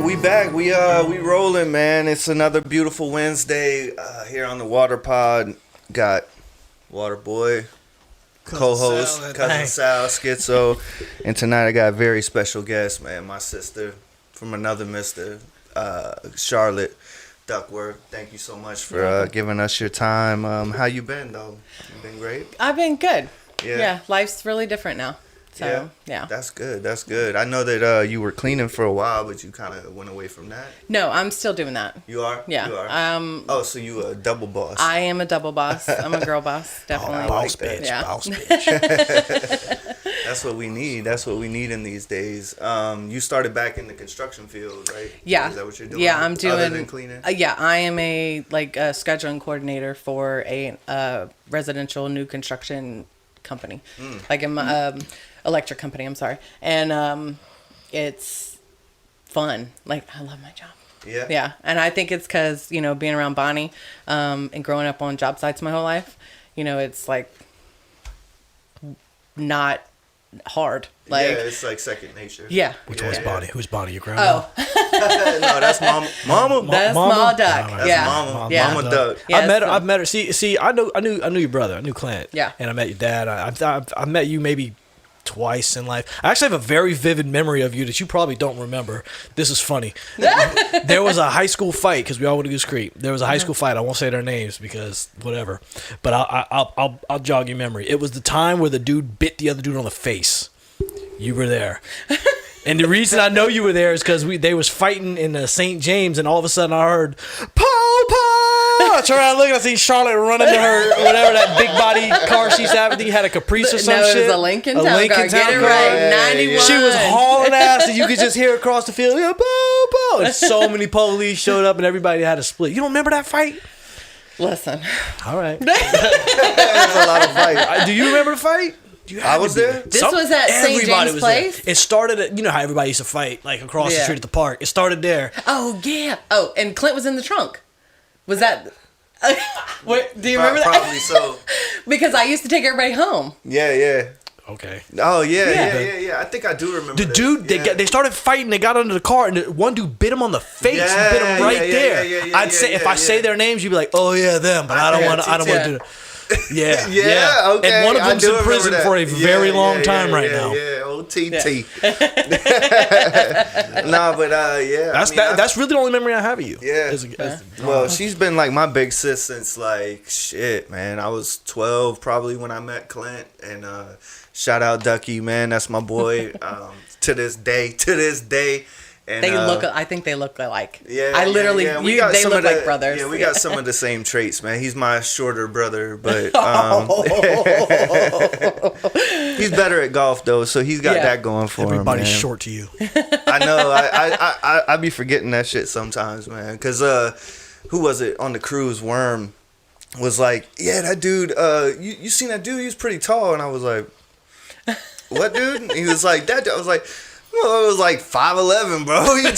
we back. We rolling, man. It's another beautiful Wednesday here on the Water Pod. Got Water Boy, co-host, Cousin Sal, Schizo, and tonight I got a very special guest, man. My sister from another mister, Charlotte Duckworth. Thank you so much for giving us your time. How you been, though? You been great? I've been good. Yeah, life's really different now. So, yeah. That's good. That's good. I know that you were cleaning for a while, but you kind of went away from that. No, I'm still doing that. You are? Yeah. You are? So you a double boss. I am a double boss. I'm a girl boss, definitely. Oh, boss bitch. Yeah. Boss bitch. That's what we need. That's what we need in these days. You started back in the construction field, right? Yeah. Is that what you're doing? Yeah, I'm doing. Other than cleaning? Yeah, I am a scheduling coordinator for a residential new construction company. Like I'm electric company, I'm sorry. And it's fun. Like, I love my job. Yeah. Yeah. And I think it's because, being around Bonnie and growing up on job sites my whole life, it's like not hard. Like, yeah, it's like second nature. Yeah. Which one's Bonnie? Who's Bonnie? Your grandma? Oh. No, that's Mama. That's Mama Duck. That's Yeah. Mama. Yeah. Mama Duck. Yeah, I've met her. See, I knew your brother. I knew Clint. Yeah. And I met your dad. I met you maybe twice in life. I actually have a very vivid memory of you that you probably don't remember. This is funny. There was a high school fight because we all went to Goose Creek. There was a high school fight. I won't say their names because whatever. But I'll jog your memory. It was the time where the dude bit the other dude on the face. You were there. And the reason I know you were there is because they was fighting in St. James, and all of a sudden I heard, "Pow, I turned around, look, I see Charlotte running to her, whatever that big body car she's having. He had a Caprice or some shit. No, it was a Lincoln Town Car. Get it right, 91. She was hauling ass, and you could just hear across the field, "Yeah, pow, pow." And so many police showed up, and everybody had a split. You don't remember that fight? Listen. All right. There's a lot of fight. Do you remember the fight? I was there. This was at St. James Place? There. It started at, how everybody used to fight, like across the street at the park. It started there. Oh, yeah. Oh, and Clint was in the trunk. Was that... What, do you remember that? Probably so. Because I used to take everybody home. Yeah. Okay. Oh, yeah. I think I do remember the dude, they started fighting. They got under the car, and one dude bit him on the face. Yeah, He bit him right there. If I say their names, you'd be like, "Oh yeah, them." But I don't want to do that. Yeah. Okay. And one of them's in prison for a very long time right now. Yeah, old TT. Nah, but That's really the only memory I have of you. Yeah. Well, she's been like my big sis since like shit, man. I was 12 probably when I met Clint, and shout out Ducky, man. That's my boy. To this day. And, I think they look alike. Yeah, I literally, they look like brothers. Yeah, we got some of the same traits, man. He's my shorter brother, but he's better at golf though, so he's got that going for him. Everybody's short to you. I know. I be forgetting that shit sometimes, man. Because who was it on the cruise? Worm was like, "Yeah, that dude. You seen that dude? He was pretty tall." And I was like, "What dude?" And he was like, "That dude." I was like, well, it was like 5'11", bro. He was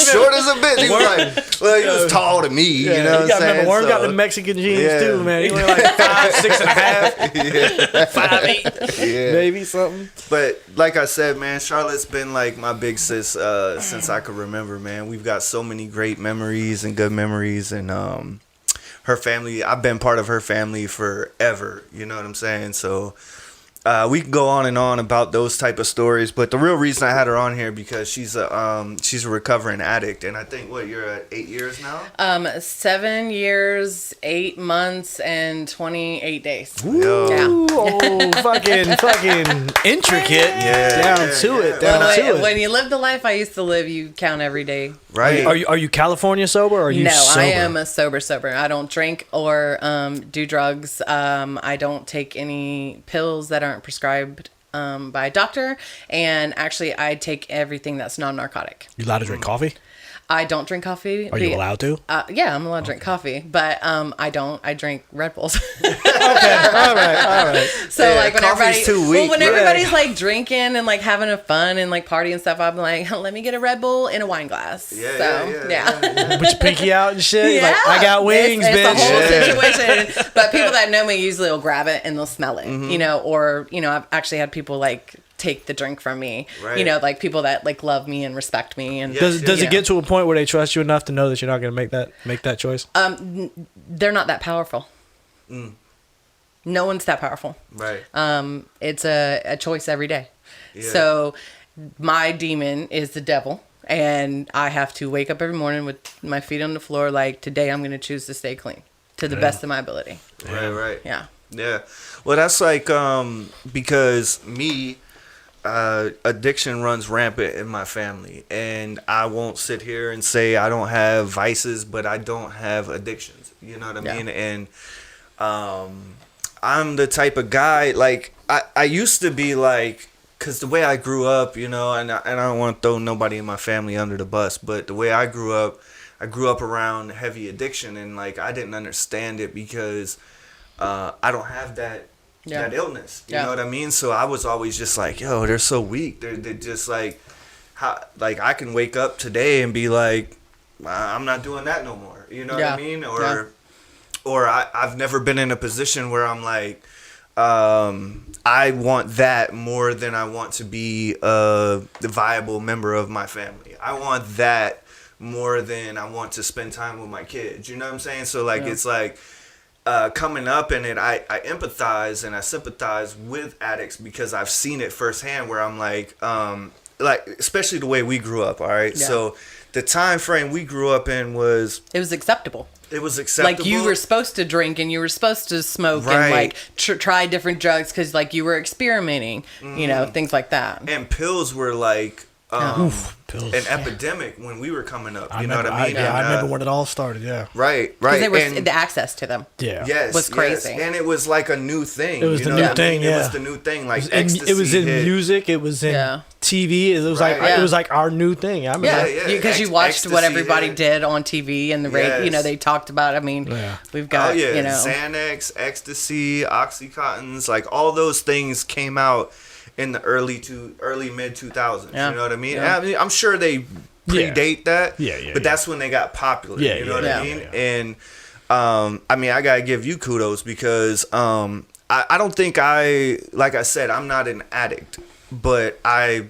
short as a bitch. He was like, well, he was tall to me. You know what I'm saying? Remember, Worm got the Mexican jeans too, man. He went like 5'6.5", 5'8", maybe something. But like I said, man, Charlotte's been like my big sis since I could remember, man. We've got so many great memories and good memories, and her family. I've been part of her family forever. You know what I'm saying? So. We can go on and on about those type of stories, but the real reason I had her on here because she's a recovering addict, and I think you're at 8 years now. 7 years, 8 months, and 28 days. Ooh, yeah. fucking intricate. Down to it. When you live the life I used to live, you count every day. Right. Are you California sober or are you sober? No, I am a sober. I don't drink or do drugs. I don't take any pills that aren't prescribed by a doctor, and actually I take everything that's non-narcotic. You allowed to drink coffee? I don't drink coffee. Are you allowed to? Yeah, I'm allowed to drink coffee, but I don't. I drink Red Bulls. Okay, all right. So like when coffee's too weak. when everybody's like drinking and like having a fun and like party and stuff, I'm like, let me get a Red Bull in a wine glass. Yeah. Put your pinky out and shit. Yeah. Like, I got wings, it's bitch. It's the whole situation. But people that know me usually will grab it and they'll smell it, or I've actually had people like take the drink from me. Right. You know, like people that like love me and respect me. And Does you it get to a point where they trust you enough to know that you're not going to make that choice? They're not that powerful. No one's that powerful. Right. It's a choice every day. Yeah. So my demon is the devil, and I have to wake up every morning with my feet on the floor like, today I'm going to choose to stay clean to the best of my ability. Right. Yeah. Yeah. Well, that's like because me, addiction runs rampant in my family, and I won't sit here and say I don't have vices, but I don't have addictions. You know what I mean? And I'm the type of guy, like I used to be like, because the way I grew up, you know, and I don't want to throw nobody in my family under the bus, but the way I grew up around heavy addiction, and like I didn't understand it because I don't have that illness. You know what I mean? So I was always just like, yo, they're so weak. They're just like, how, like I can wake up today and be like, I'm not doing that no more. You know what I mean? Or I've never been in a position where I'm like, I want that more than I want to be the viable member of my family. I want that more than I want to spend time with my kids. You know what I'm saying? So like it's like coming up in it, I empathize and I sympathize with addicts because I've seen it firsthand where I'm like especially the way we grew up. All right. Yeah. So the time frame we grew up in was acceptable. It was acceptable. Like you were supposed to drink and you were supposed to smoke and like try different drugs because like you were experimenting, you know, things like that. And pills were like an epidemic when we were coming up. You know what I mean? I remember when it all started. Yeah. Right. Because the access to them. Yeah. Yes. Was crazy. Yes. And it was like a new thing. It was the new thing. Yeah. It was the new thing. Like ecstasy. It was in music. It was in TV. It was it was like our new thing. I remember. Because you watched what everybody did on TV and the radio. You know, they talked about. I mean, we've got you know Xanax, ecstasy, oxycontins, like all those things came out in the early mid 2000s. You know what I mean? Yeah. I mean, I'm sure they predate that. But that's when they got popular. Yeah, you know what I mean? And I mean, I gotta give you kudos because I don't think like I said, I'm not an addict, but I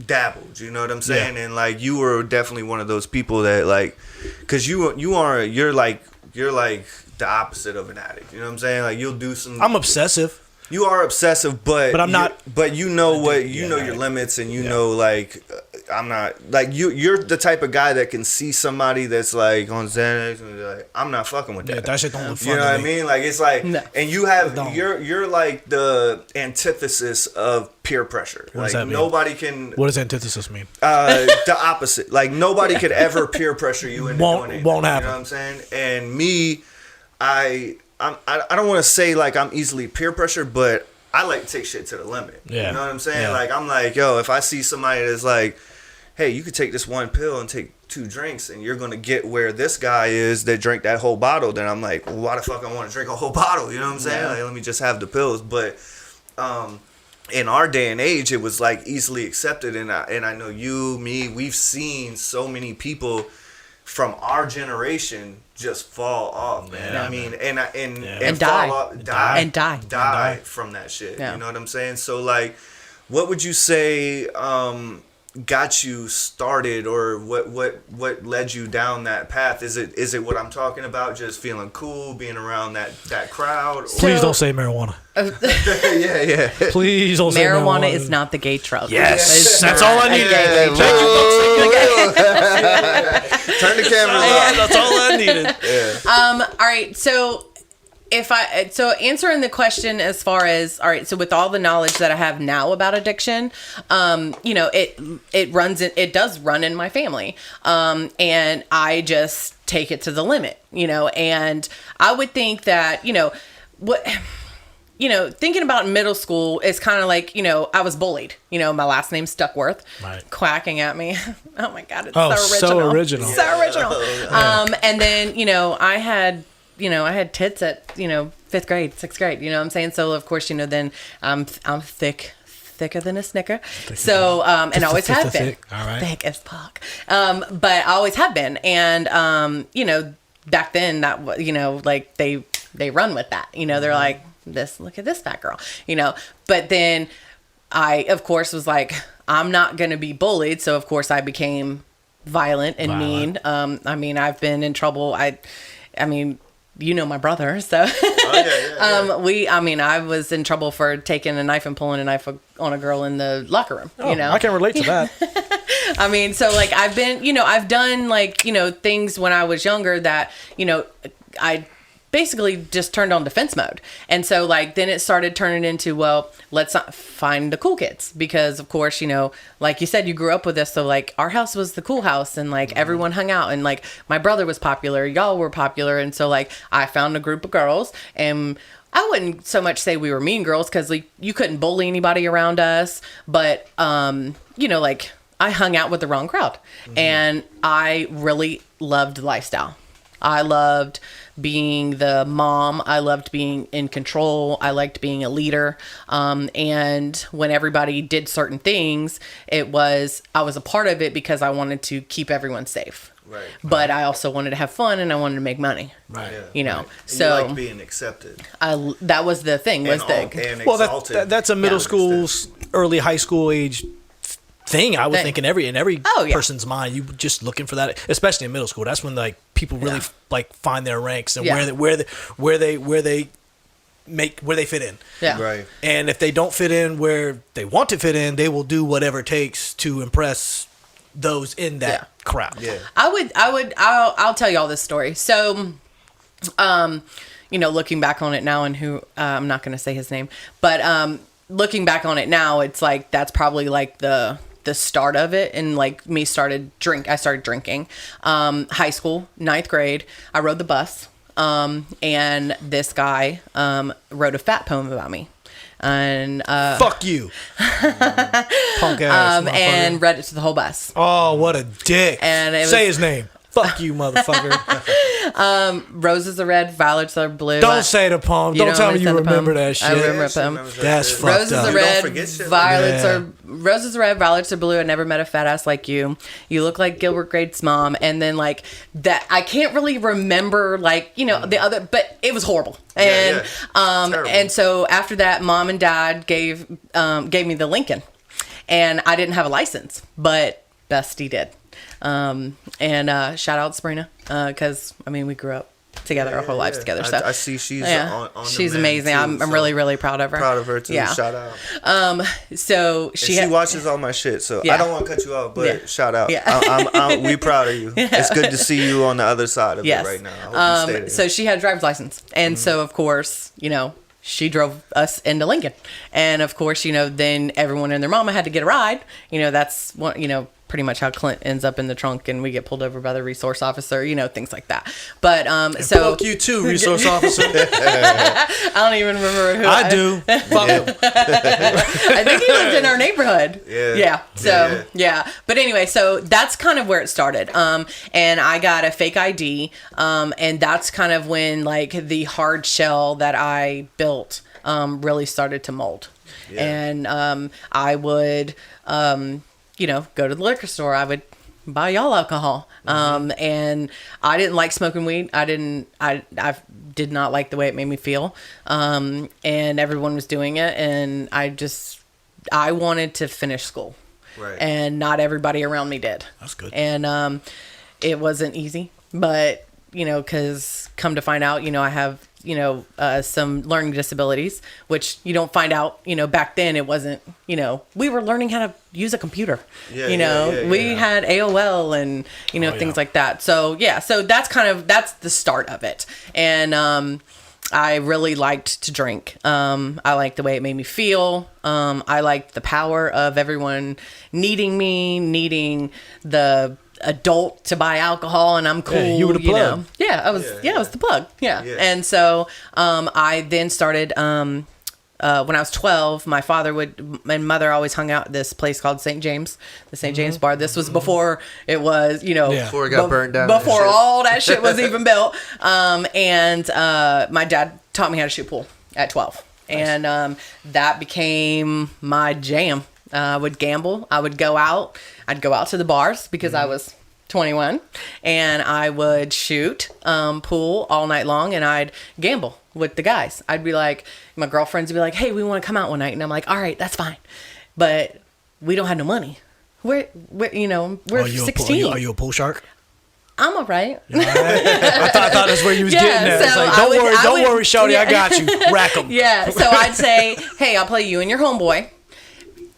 dabbled. You know what I'm saying? And like you were definitely one of those people that like, because you're like the opposite of an addict. You know what I'm saying? Like you'll do some. I'm obsessive. You are obsessive, but I'm not. But you know what you know your limits, and you know like I'm not like you. You're the type of guy that can see somebody that's like on Xanax and be like, I'm not fucking with that. Yeah, that shit don't look fun. You know to what I me. mean? Like it's like, and you have you're like the antithesis of peer pressure. What does like that mean? nobody can. What does antithesis mean? The opposite. Like nobody could ever peer pressure you into doing it. Won't happen. You know what I'm saying? And me, I don't want to say like I'm easily peer pressured, but I like to take shit to the limit. Yeah. You know what I'm saying? Yeah. Like, I'm like, yo, if I see somebody that's like, hey, you could take this one pill and take 2 drinks and you're going to get where this guy is that drank that whole bottle, then I'm like, well, why the fuck I want to drink a whole bottle? You know what I'm saying? Like, let me just have the pills. But in our day and age, it was like easily accepted. And I know you, me, we've seen so many people from our generation just fall off, man. Yeah, I mean, and die. fall off, die from that shit. Yeah. You know what I'm saying? So like, what would you say got you started, or what led you down that path? Is it what I'm talking about? Just feeling cool, being around that crowd? Please don't say marijuana. yeah. Please don't say marijuana. Marijuana is not the gay drug. Yes, that's all I needed. Turn the cameras off. That's all I needed. All right. So answering the question as far as, all right, so with all the knowledge that I have now about addiction, you know, it does run in my family. And I just take it to the limit, you know, and I would think that, thinking about middle school is kind of like, I was bullied. My last name's Duckworth, quacking at me. Oh my God, it's so original. So original. And then, I had tits at, 5th grade, 6th grade, you know what I'm saying? So of course, then I'm thicker than a Snicker. So, and I always have been. All right. Thick as fuck. But I always have been. And, back then that, like they run with that, they're like, look at this fat girl, but then I, of course, was like, I'm not going to be bullied. So, of course, I became violent and mean. I mean, I've been in trouble. I mean, you know my brother, so I was in trouble for taking a knife and pulling a knife on a girl in the locker room. Oh, I can relate to that. I mean, so like I've been, I've done like, things when I was younger that, I basically just turned on defense mode. And so like then it started turning into, well, let's not find the cool kids, because of course, like you said, you grew up with us, so like our house was the cool house, and like everyone hung out, and like my brother was popular, y'all were popular, and so like I found a group of girls, and I wouldn't so much say we were mean girls, because like you couldn't bully anybody around us, but like I hung out with the wrong crowd, and I really loved the lifestyle. I loved being the mom. I loved being in control. I liked being a leader. And when everybody did certain things, I was a part of it because I wanted to keep everyone safe. Right. But I also wanted to have fun, and I wanted to make money. Right. Yeah, So you like being accepted. That was the thing. That's a middle school, early high school age thing. I would think in every person's mind, you just looking for that, especially in middle school. That's when like people really like find their ranks and where they fit in. Yeah. Right. And if they don't fit in where they want to fit in, they will do whatever it takes to impress those in that crowd. Yeah. I'll tell you all this story. So, looking back on it now, and I'm not going to say his name, but looking back on it now, it's like that's probably like the start of it, and like I started drinking. High school, 9th grade, I rode the bus, and this guy wrote a fat poem about me. And fuck you, punk ass, and read it to the whole bus. Oh, what a dick! And say his name. Fuck you, motherfucker. Roses are red, violets are blue. Don't say the poem. Don't tell me you remember that shit. I remember the poem. That's fucked up. Roses are red, violets are blue. I never met a fat ass like you. You look like Gilbert Grape's mom. And then like that, I can't really remember like, the other, but it was horrible. And, and so after that, mom and dad gave me the Lincoln, and I didn't have a license, but Bestie did. And shout out Sabrina, because we grew up together our whole lives together. So I see she's on she's the amazing. Too, I'm really, really proud of her. Proud of her too. Yeah. Shout out. So she watches all my shit, so I don't want to cut you off, but shout out. Yeah. We proud of you. Yeah. It's good to see you on the other side of it right now. I hope you stay there. So she had a driver's license, and so of course, she drove us into Lincoln, and of course, then everyone and their mama had to get a ride. That's what pretty much how Clint ends up in the trunk, and we get pulled over by the resource officer, things like that. But so fuck you too, resource officer. I don't even remember who I do. Fuck him. I think he lived in our neighborhood. Yeah. So but anyway, so that's kind of where it started. And I got a fake ID, and that's kind of when like the hard shell that I built really started to mold. Yeah. And I would go to the liquor store. I would buy y'all alcohol. And I didn't like smoking weed. I did not like the way it made me feel. And everyone was doing it, and I wanted to finish school. Right. And not everybody around me did. That's good. And it wasn't easy, but because come to find out, I have some learning disabilities, which you don't find out, back then it wasn't, we were learning how to use a computer, we had AOL and, things like that. So, so that's the start of it. And, I really liked to drink. I liked the way it made me feel. I liked the power of everyone needing the adult to buy alcohol, and I'm cool. Yeah, you were the plug. I was the plug. Yeah. And so I then started when I was 12, my father and mother always hung out at this place called St. James, the St. James bar. This was before it was, before it got burned down. Before all that shit was even built. And my dad taught me how to shoot pool at 12. Nice. And that became my jam. I would gamble. I would go out. I'd go out to the bars because I was 21, and I would shoot pool all night long, and I'd gamble with the guys. I'd be like, my girlfriends would be like, hey, we want to come out one night. And I'm like, all right, that's fine. but we don't have no money. We're 16. Are you a pool shark? I'm all right. All right. I thought that's where you was getting at. It's so like, don't worry, shorty, I got you. Rack 'em. Yeah, so I'd say, hey, I'll play you and your homeboy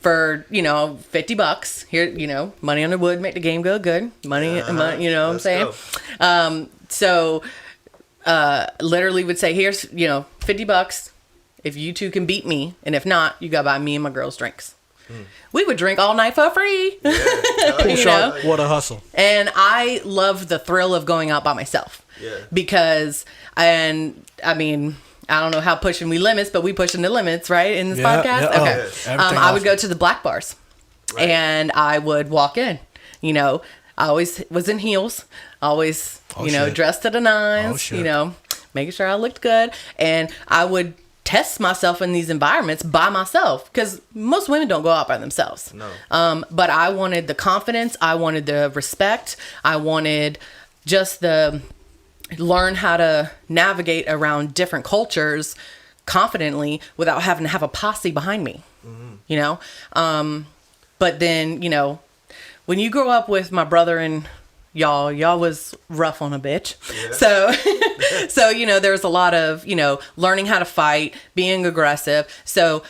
for, $50. Here, money on the wood, make the game go good. Money, you know what I'm saying? So literally would say, here's, $50. If you two can beat me, and if not, you gotta buy me and my girls drinks. We would drink all night for free. Yeah. What a hustle. And I love the thrill of going out by myself. Yeah. Because, I don't know how pushing we limits, but we pushing the limits, right? In this podcast? Yeah. Okay. I would go to the black bars. Right. And I would walk in. I always was in heels. Always, dressed to the nines. Making sure I looked good. And I would test myself in these environments by myself, because most women don't go out by themselves. No. But I wanted the confidence. I wanted the respect. I wanted just the learn how to navigate around different cultures confidently without having to have a posse behind me. But then, when you grow up with my brother and y'all was rough on a bitch. Yeah. So, there was a lot of, learning how to fight, being aggressive. So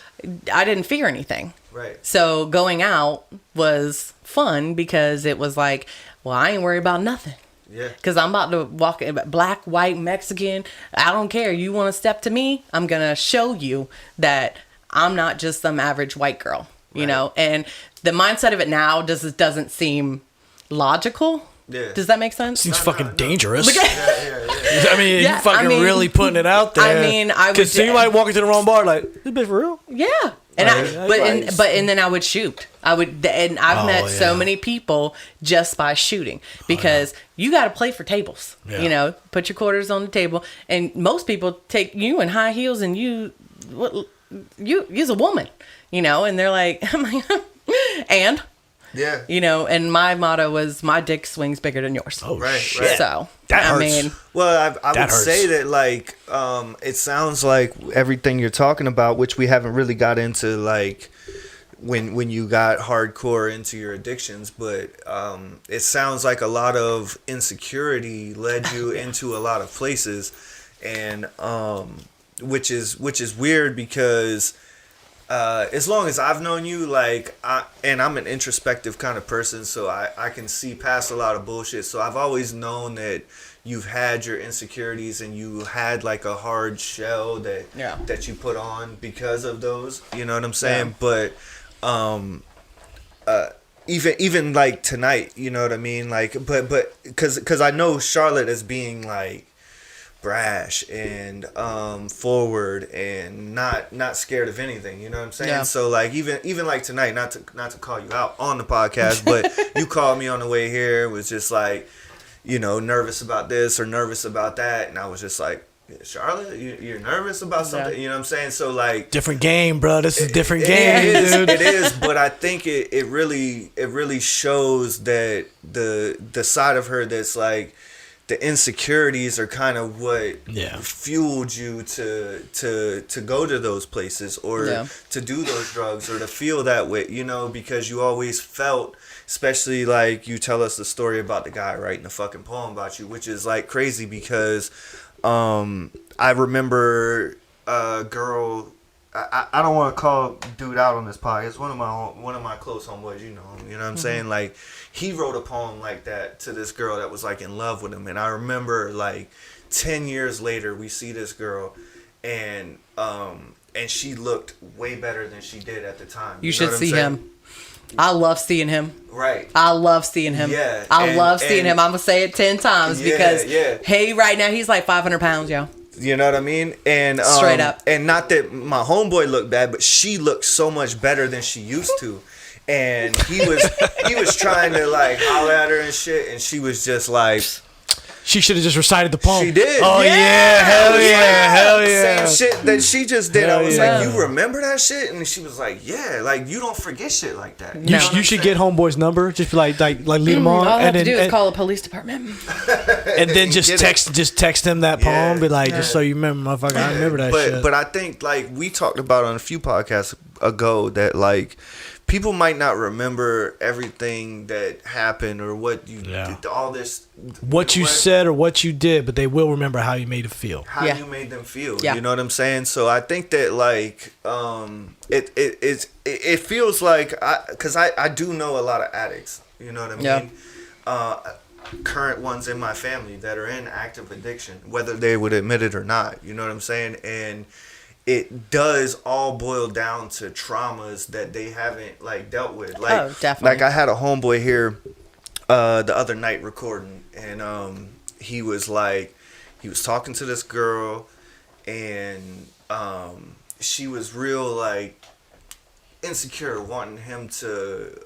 I didn't fear anything. Right. So going out was fun because it was like, well, I ain't worried about nothing. Yeah. Because I'm about to walk in, black, white, Mexican. I don't care. You want to step to me? I'm going to show you that I'm not just some average white girl, and the mindset of it now doesn't seem logical. Yeah. Does that make sense? Seems fucking dangerous. Yeah. You fucking really putting it out there. Because you might walk into the wrong bar like, this bitch for real? Yeah. And then I would shoot. I've met so many people just by shooting, because you got to play for tables. Yeah. Put your quarters on the table, and most people take you in high heels, and you's a woman, and they're like, and. Yeah. And my motto was, my dick swings bigger than yours. Oh, right. So, that hurts. Well, I would say that, like, it sounds like everything you're talking about, which we haven't really got into, like, when you got hardcore into your addictions, but it sounds like a lot of insecurity led you into a lot of places, and which is weird, because as long as I've known you, like, I'm an introspective kind of person, so I can see past a lot of bullshit. So I've always known that you've had your insecurities, and you had like a hard shell that you put on because of those. You know what I'm saying? Yeah. But even like tonight, you know what I mean? Like, but because I know Charlotte as being like brash and forward and not scared of anything, you know what I'm saying? Yeah. So like even like tonight, not to call you out on the podcast, but you called me on the way here, was just like, nervous about this or nervous about that, and I was just like, Charlotte, you're nervous about something, you know what I'm saying? So like, different game, bro. This is different game, dude. It is, but I think it really shows that the side of her that's like, the insecurities are kind of what fueled you to go to those places, or to do those drugs, or to feel that way, because you always felt, especially like you tell us the story about the guy writing a fucking poem about you, which is like crazy, because I remember a girl, I don't want to call dude out on this podcast, one of my close homeboys, you know what I'm saying? Like, he wrote a poem like that to this girl that was like in love with him, and I remember like 10 years later we see this girl, and she looked way better than she did at the time. You should see him. I love seeing him. Right. I love seeing him. Yeah. I love seeing him. I'm gonna say it 10 times because hey, right now he's like 500 pounds, yo. You know what I mean? And straight up. And not that my homeboy looked bad, but she looked so much better than she used to. And he was trying to like holler at her and shit, and she was just like, she should have just recited the poem. She did. Oh yeah, hell yeah. Same shit that she just did. I was like, you remember that shit? And she was like, yeah, like you don't forget shit like that. You should get homeboy's number. Just be like lead him on. All I have to do is call the police department. And then just text him that poem. Be like, just so you remember, motherfucker. I remember that shit. But I think like we talked about on a few podcasts ago that like people might not remember everything that happened or what you did, all this. What you said or what you did, but they will remember how you made it feel. How you made them feel. Yeah. You know what I'm saying? So I think that like it feels like because I do know a lot of addicts. You know what I mean? Current ones in my family that are in active addiction, whether they would admit it or not. You know what I'm saying? And it does all boil down to traumas that they haven't like dealt with. Like, definitely. Like I had a homeboy here the other night recording, and he was talking to this girl, and she was real like insecure, wanting him to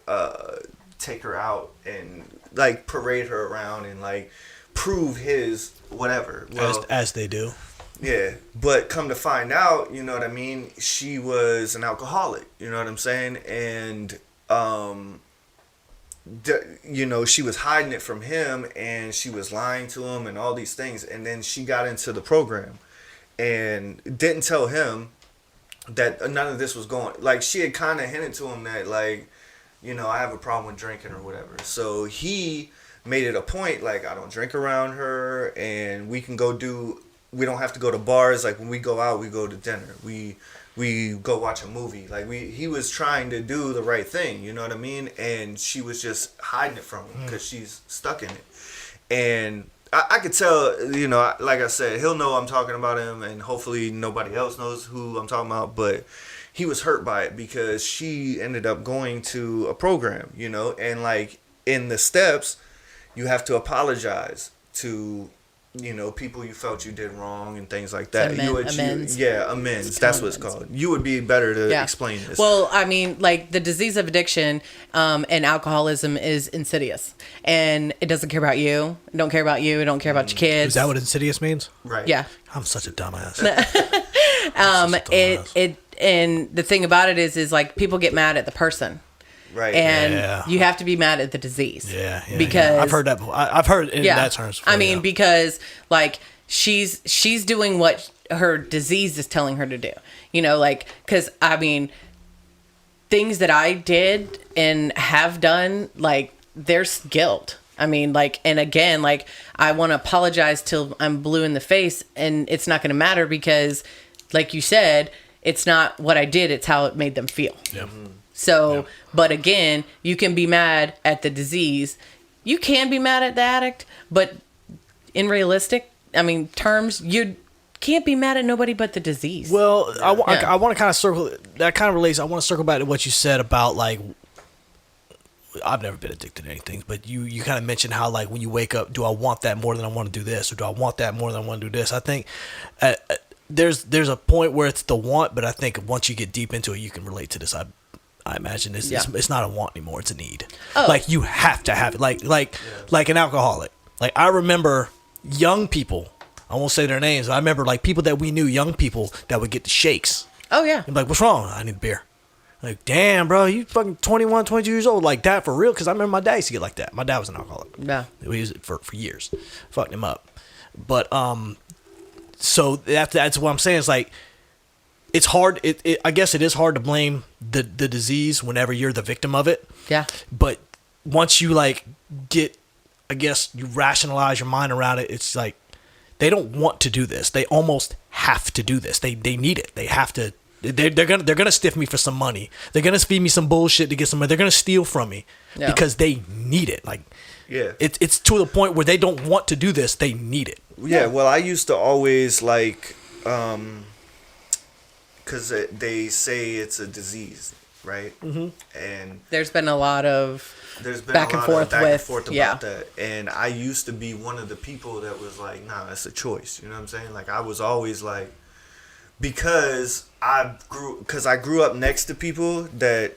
take her out and like parade her around and like prove his whatever. Well, as they do. Yeah, but come to find out, you know what I mean, she was an alcoholic, you know what I'm saying? And, you know, she was hiding it from him, and she was lying to him and all these things. And then she got into the program and didn't tell him that none of this was going. Like, she had kind of hinted to him that, like, you know, I have a problem with drinking or whatever. So he made it a point, like, I don't drink around her, and we can we don't have to go to bars. Like, when we go out, we go to dinner. We go watch a movie. Like, he was trying to do the right thing, you know what I mean? And she was just hiding it from him because she's stuck in it. And I could tell, you know, like I said, he'll know I'm talking about him, and hopefully nobody else knows who I'm talking about, but he was hurt by it because she ended up going to a program, you know, and like in the steps, you have to apologize to, you know, people you felt you did wrong and things like that. Amends. Amends. That's what it's called. You would be better to explain this. Well, I mean, like the disease of addiction and alcoholism is insidious, and it doesn't care about you. It don't care about you. It don't care about your kids. Is that what insidious means? Right. Yeah. I'm such a dumbass. And the thing about it is like people get mad at the person. Right. And you have to be mad at the disease. Yeah. Because I've heard that. I've heard in that terms. Before, I mean, because like she's doing what her disease is telling her to do. You know, like, because I mean, things that I did and have done, like, there's guilt. I mean, like, and again, like, I want to apologize till I'm blue in the face, and it's not going to matter because, like you said, it's not what I did, it's how it made them feel. Yeah. So, but again, you can be mad at the disease. You can be mad at the addict, but in realistic, I mean, terms, you can't be mad at nobody but the disease. Well, I want to kind of circle, that kind of relates, I want to circle back to what you said about, like, I've never been addicted to anything, but you kind of mentioned how, like, when you wake up, do I want that more than I want to do this, or do I want that more than I want to do this? I think there's a point where it's the want, but I think once you get deep into it, you can relate to this. I imagine it's not a want anymore; it's a need. Oh. Like, you have to have it. Like an alcoholic. Like, I remember young people. I won't say their names. But I remember, like, people that we knew, young people that would get the shakes. Oh yeah. And like, what's wrong? I need beer. Like, damn, bro, you fucking 21, 22 years old like that for real? Because I remember my dad used to get like that. My dad was an alcoholic. Yeah. We used it for years. Fucked him up. But so that's what I'm saying. It's like, it's hard. I guess it is hard to blame the disease whenever you're the victim of it. Yeah. But once you, like, get, I guess, you rationalize your mind around it, it's like, they don't want to do this. They almost have to do this. They need it. They have to. They're gonna stiff me for some money. They're gonna feed me some bullshit to get some money. They're gonna steal from me because they need it. Like, it's to the point where they don't want to do this. They need it. Yeah. Well, I used to always like, because they say it's a disease, right? Mm-hmm. And there's been a lot of back and forth about that. And I used to be one of the people that was like, nah, it's a choice. You know what I'm saying? Like, I was always like, because I grew up next to people that,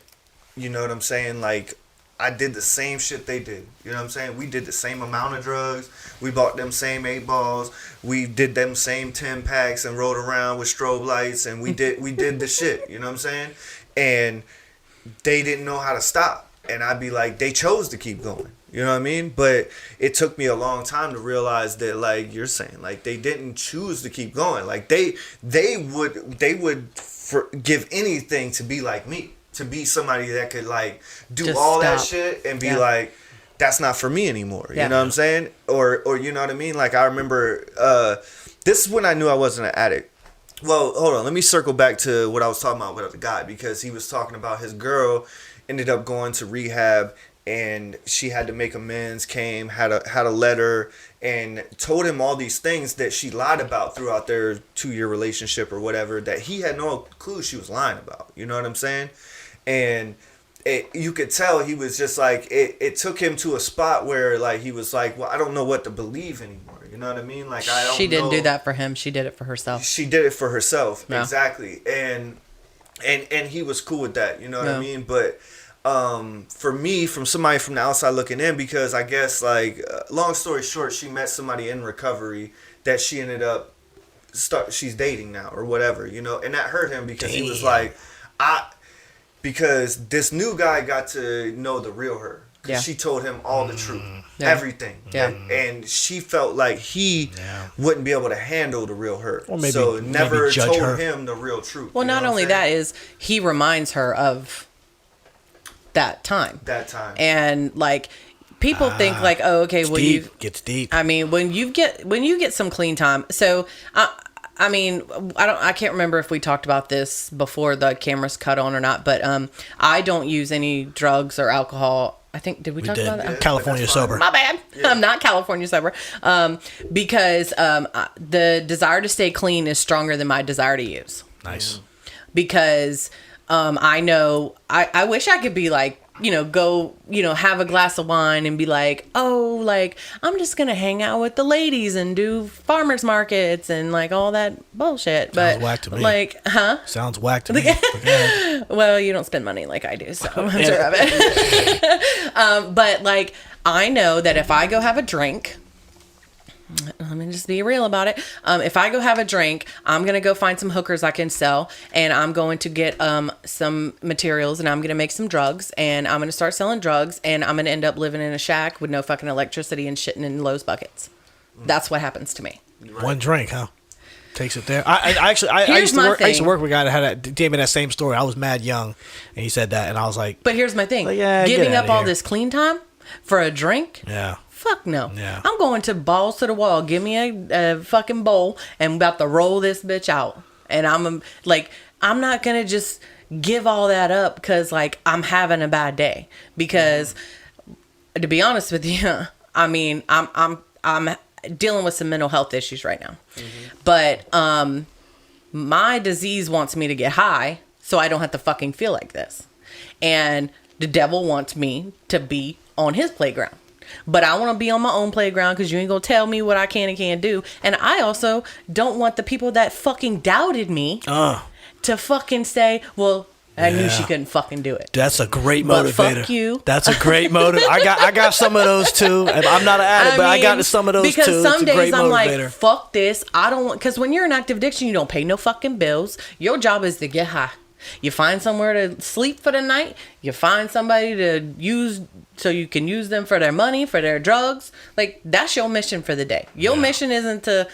you know what I'm saying, like, I did the same shit they did. You know what I'm saying? We did the same amount of drugs. We bought them same 8 balls. We did them same 10 packs and rode around with strobe lights, and we did the shit. You know what I'm saying? And they didn't know how to stop. And I'd be like, they chose to keep going. You know what I mean? But it took me a long time to realize that, like you're saying, like, they didn't choose to keep going. Like, they would give anything to be like me, to be somebody that could like do Just all that stop. shit and be Yeah. like, that's not for me anymore. Yeah. You know what I'm saying? Or you know what I mean? Like I remember, this is when I knew I wasn't an addict. Well, hold on. Let me circle back to what I was talking about with the guy, because he was talking about his girl ended up going to rehab and she had to make amends, had a letter and told him all these things that she lied about throughout their 2-year relationship or whatever, that he had no clue she was lying about. You know what I'm saying? And you could tell he was just like, it took him to a spot where like he was like, well, I don't know what to believe anymore. You know what I mean? Like I don't She didn't know. do that for him. She did it for herself. She did it for herself. Yeah. Exactly. And he was cool with that. You know what Yeah. I mean? But for me, from somebody from the outside looking in, because I guess like long story short, she met somebody in recovery that she ended up she's dating now or whatever, you know, and that hurt him because he was like, because this new guy got to know the real her. Yeah. She told him all the truth, Yeah. everything. Yeah. And she felt like he wouldn't be able to handle the real her. Or maybe- so maybe never judge told her. him the real truth. Well, you know not what I'm only saying? that is he reminds her of that time. That time. And like people think like, oh, okay, well Deep. Gets deep. I mean, when you get some clean time. So I mean, I can't remember if we talked about this before the cameras cut on or not, but I don't use any drugs or alcohol. I think did we talk about that? California that's fine. sober. My bad. Yeah. I'm not California sober. Because the desire to stay clean is stronger than my desire to use. Nice. Because I know I wish I could be like, you know, go, you know, have a glass of wine and be like, oh, like, I'm just going to hang out with the ladies and do farmers markets and like all that bullshit. But whack to me. like, huh? Sounds whack to me. Okay. Well, you don't spend money like I do, so I'm sure of it. But like, I know that if I go have a drink, let me just be real about it. If I go have a drink, I'm going to go find some hookers I can sell, and I'm going to get some materials, and I'm going to make some drugs, and I'm going to start selling drugs, and I'm going to end up living in a shack with no fucking electricity and shitting in Lowe's buckets. That's what happens to me. One drink, huh? Takes it there. I Here's used my to work. I used to thing. work with a guy that gave me that same story. I was mad young, and he said that, and I was like, But here's my thing. Like, yeah, get Giving up outta all here. this clean time for a drink? yeah. Fuck no. Yeah. I'm going to balls to the wall. Give me a fucking bowl and I'm about to roll this bitch out. And I'm not going to just give all that up because like I'm having a bad day. Because to be honest with you, I mean, I'm dealing with some mental health issues right now. But my disease wants me to get high so I don't have to fucking feel like this. And the devil wants me to be on his playground. But I want to be on my own playground because you ain't going to tell me what I can and can't do. And I also don't want the people that fucking doubted me to fucking say, well, I knew she couldn't fucking do it. That's a great But motivator. fuck you. That's a great motive. I got some of those too. And I'm not an addict, but I got some of those because too. some It's a great days I'm motivator. like, fuck this. I don't want, because when you're in active addiction, you don't pay no fucking bills. Your job is to get high. You find somewhere to sleep for the night. You find somebody to use so you can use them for their money, for their drugs. Like, that's your mission for the day. Your mission isn't to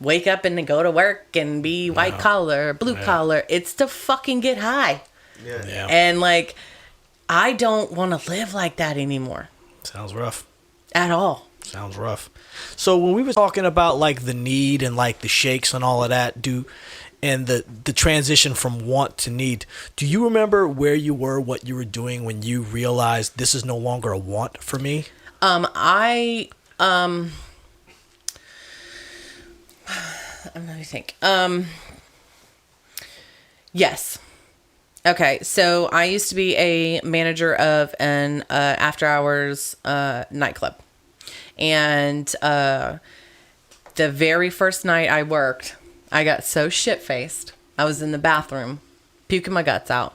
wake up and to go to work and be white collar or blue collar. It's to fucking get high. Yeah. And like, I don't want to live like that anymore Sounds rough. at all. Sounds rough. So when we were talking about like the need and like the shakes and all of that, and the transition from want to need, do you remember where you were, what you were doing when you realized this is no longer a want for me? Let me think. Yes. Okay, so I used to be a manager of an after-hours nightclub. And the very first night I worked, I got so shit-faced. I was in the bathroom, puking my guts out.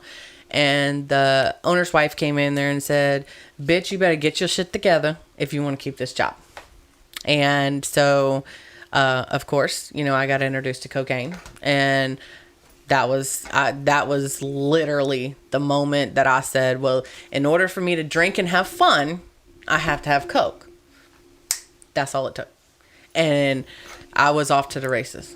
And the owner's wife came in there and said, bitch, you better get your shit together if you want to keep this job. And so, of course, you know, I got introduced to cocaine. And that was literally the moment that I said, well, in order for me to drink and have fun, I have to have coke. That's all it took. And I was off to the races.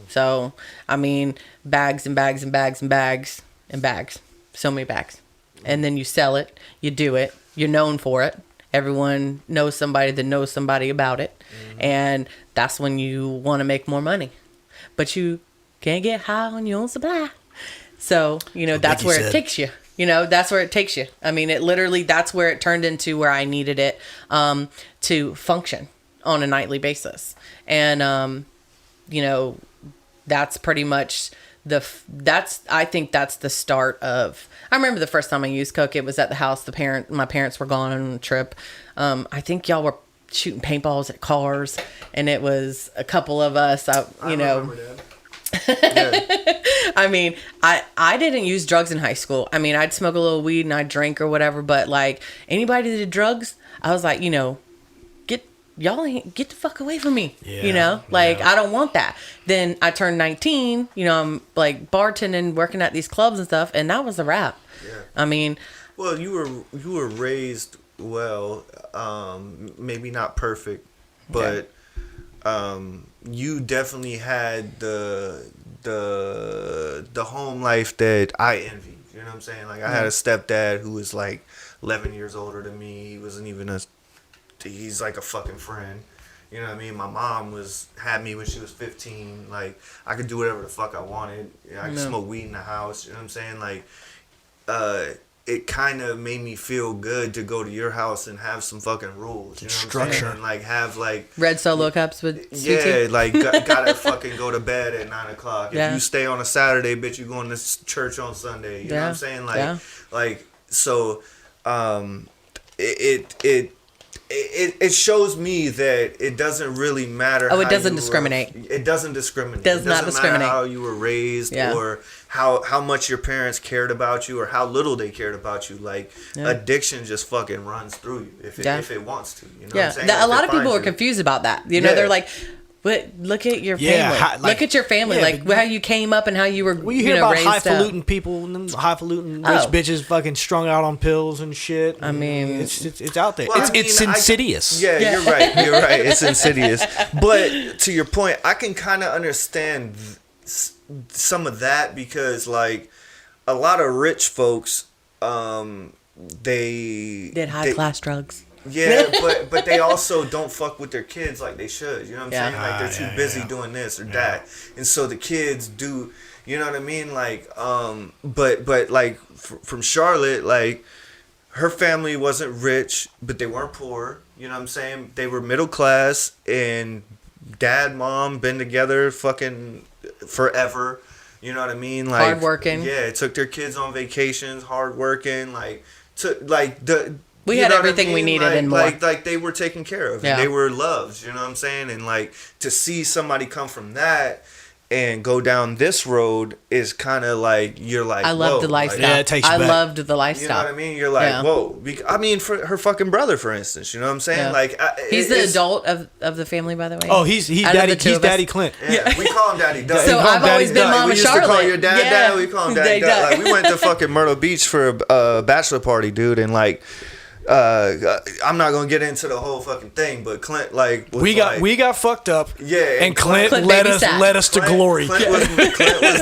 So, I mean, bags and bags and bags and bags and bags. so many bags. And then you sell it, you do it, you're known for it. Everyone knows somebody that knows somebody about it. And that's when you want to make more money. But you can't get high on your own supply. So, that's where it takes you. That's where it takes you. I mean, that's where it turned into where I needed it to function on a nightly basis. And, that's pretty much I think that's the start of. I remember the first time I used coke. It was at the house. My parents were gone on a trip. I think y'all were shooting paintballs at cars, and it was a couple of us. I remember that. Yeah. I mean, I didn't use drugs in high school. I mean, I'd smoke a little weed and I'd drink or whatever. But like anybody that did drugs, I was like, get the fuck away from me. Yeah, I don't want that. Then I turned 19, I'm like bartending, working at these clubs and stuff. And that was a wrap. Yeah. I mean, well, you were raised well, maybe not perfect, but, you definitely had the home life that I envied. You know what I'm saying? Like I had a stepdad who was like 11 years older than me. He wasn't even he's like a fucking friend. You know what I mean? My mom had me when she was 15. Like I could do whatever the fuck I wanted. I could smoke weed in the house. You know what I'm saying? Like, it kind of made me feel good to go to your house and have some fucking rules. You know what I'm saying? And like have like red Solo cups with CT. Like gotta fucking go to bed at 9 o'clock. If you stay on a Saturday, bitch, you going to church on Sunday. You know what I'm saying? Like so, it shows me that it doesn't really matter. Oh, it doesn't discriminate. It doesn't discriminate. Does not discriminate. Matter how you were raised or how much your parents cared about you or how little they cared about you. Like addiction just fucking runs through you if it wants to. You know what I'm saying? A lot of people are confused about that. They're like, but look at your family. Look at your family, how you came up and how you were. Well, you hear about highfalutin people and highfalutin rich bitches fucking strung out on pills and shit. I mean, it's out there. Well, it's insidious. You're right. You're right. It's insidious. But to your point, I can kind of understand some of that because, like, a lot of rich folks, they did high class drugs. Yeah, but they also don't fuck with their kids like they should. You know what I'm saying? Like they're too busy doing this or that, and so the kids do. You know what I mean? Like, but like from Charlotte, like her family wasn't rich, but they weren't poor. You know what I'm saying? They were middle class, and dad, mom been together fucking forever. You know what I mean? Like hardworking. Yeah, took their kids on vacations, hardworking. We had everything we needed and more. Like they were taken care of. And they were loved, you know what I'm saying? And like to see somebody come from that and go down this road is kind of like you're like, I loved the lifestyle. Like, it takes you back. Loved the lifestyle. You know what I mean? You're like, whoa. I mean, for her fucking brother, for instance, you know what I'm saying? Like he's the adult of the family, by the way. Oh, he's Daddy Clint. Yeah, we call him Daddy Doug. So I've always been Mama Charlotte. We used to call your dad. We call him Daddy Doug. Like we went to fucking Myrtle Beach for a bachelor party, dude, and like. I'm not gonna get into the whole fucking thing, but Clint we got fucked up. Yeah, and Clint led us to glory. Clint was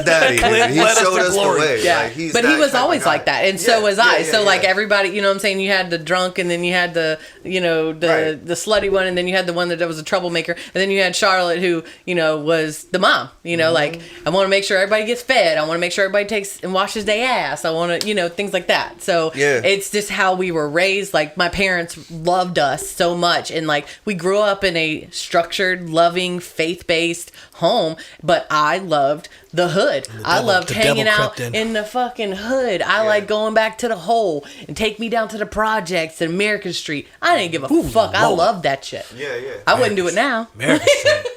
daddy. He showed us the way. Yeah, like, but he was always like that, and so was I. So like everybody, you know what I'm saying? You had the drunk, and then you had the the slutty one, and then you had the one that was a troublemaker, and then you had Charlotte, who was the mom. Like I want to make sure everybody gets fed. I want to make sure everybody takes and washes their ass. I want to things like that. So it's just how we were raised. Like my parents loved us so much, and like we grew up in a structured, loving, faith-based home, but I loved the hood. I loved hanging out in the fucking hood. I like going back to the hole and take me down to the projects and American Street. I didn't give a fuck. I loved that shit. Yeah. I wouldn't do it now. American Street.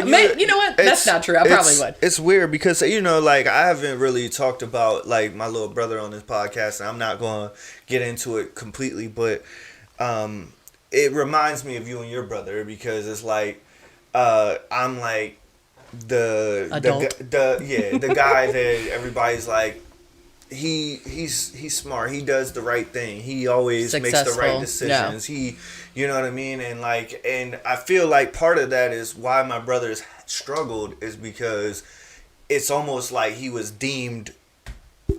Well, you know what? That's not true. I probably would. It's weird because like I haven't really talked about like my little brother on this podcast, and I'm not going to get into it completely, but it reminds me of you and your brother because it's like I'm like the guy that everybody's like he's smart, he does the right thing, he always makes the right decisions, he you know what I mean, and I feel like part of that is why my brother's struggled is because it's almost like he was deemed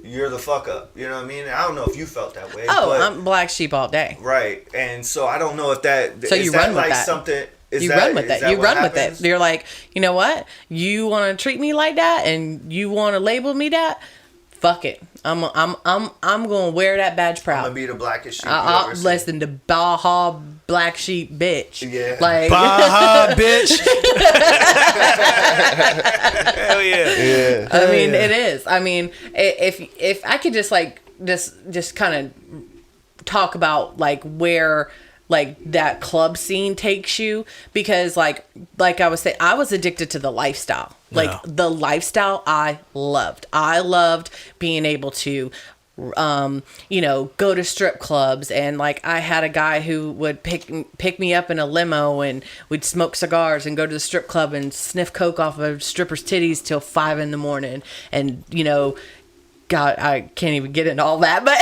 you're the fuck up. You know what I mean? I don't know if you felt that way. Oh, but, I'm black sheep all day. right. And so I don't know if that So is you that run with like that. something. You run with it. You run with it. You're like, you know what? You want to treat me like that, and you want to label me that? Fuck it. I'm gonna wear that badge I'm proud. gonna be the blackest sheep. You ever seen. Less than the Baja black sheep bitch. Yeah. Like Baja, bitch. Hell yeah. Yeah. I mean, it is. I mean, if I could just like just kind of talk about like where like that club scene takes you, because like I was saying, I was addicted to the lifestyle. Like Yeah. the lifestyle I loved being able to go to strip clubs, and like I had a guy who would pick me up in a limo, and we'd smoke cigars and go to the strip club and sniff coke off of strippers' titties till 5 a.m. And God, I can't even get into all that, but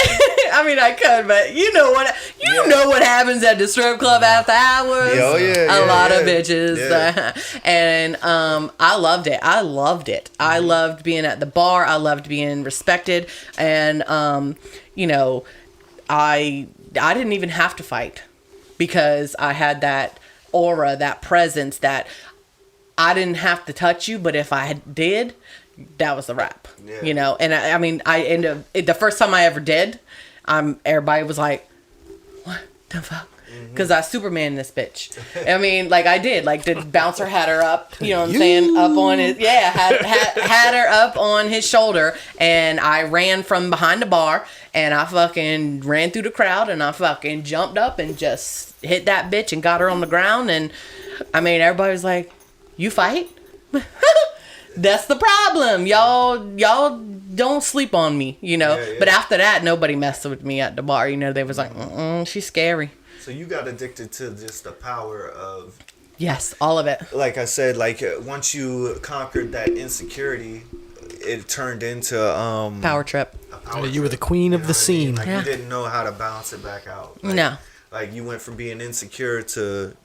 I mean, I could, but you know what happens at the strip club after hours. Oh, yeah, a lot of yeah. bitches, Yeah. and I loved it. I loved being at the bar. I loved being respected, and I didn't even have to fight, because I had that aura, that presence, that I didn't have to touch you, but if I did, that was the wrap. Yeah. And I mean, I ended up, the first time I ever did, everybody was like, what the fuck? Because I Superman this bitch. I mean, like I did. Like the bouncer had her up, you know what I'm saying? Up on his, had her up on his shoulder. And I ran from behind the bar, and I fucking ran through the crowd, and I fucking jumped up and just hit that bitch and got her on the ground. And I mean, everybody was like, you fight? That's the problem. Y'all don't sleep on me, Yeah. But after that, nobody messed with me at the bar. They was like, she's scary. So you got addicted to just the power of. Yes, all of it. Like I said, once you conquered that insecurity, it turned into Power trip. a power You were the trip, queen of know the what I scene. mean? Like Yeah. you didn't know how to balance it back out. No. Like you went from being insecure to